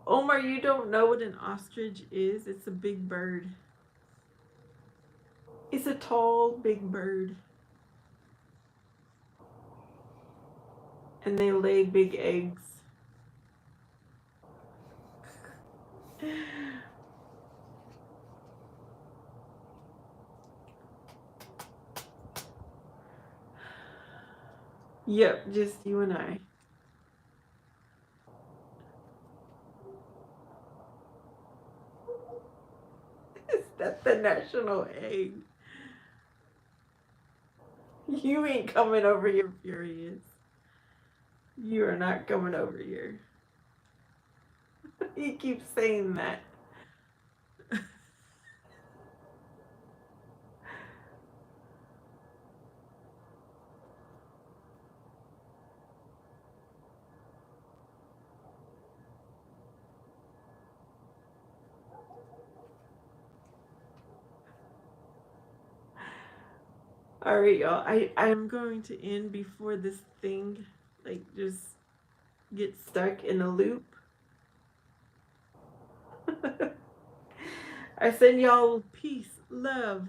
Omar, you don't know what an ostrich is? It's a big bird. It's a tall, big bird. And they lay big eggs. Yep, just you and I. Is that the national egg? You ain't coming over here, Furious. You are not coming over here. He keeps saying that. All right, y'all. I'm going to end before this thing, like, just gets stuck in a loop. I send y'all peace, love,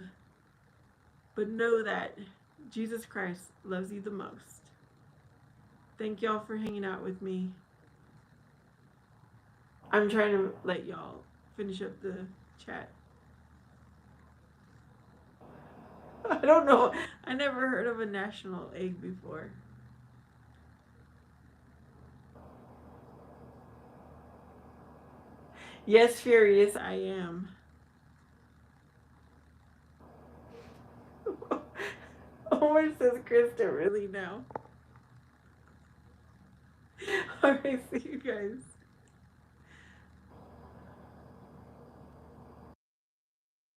but know that Jesus Christ loves you the most. Thank y'all for hanging out with me. I'm trying to let y'all finish up the chat. I don't know. I never heard of a national egg before. Yes, Furious, I am. Omar says Krista really now. Alright, see you guys.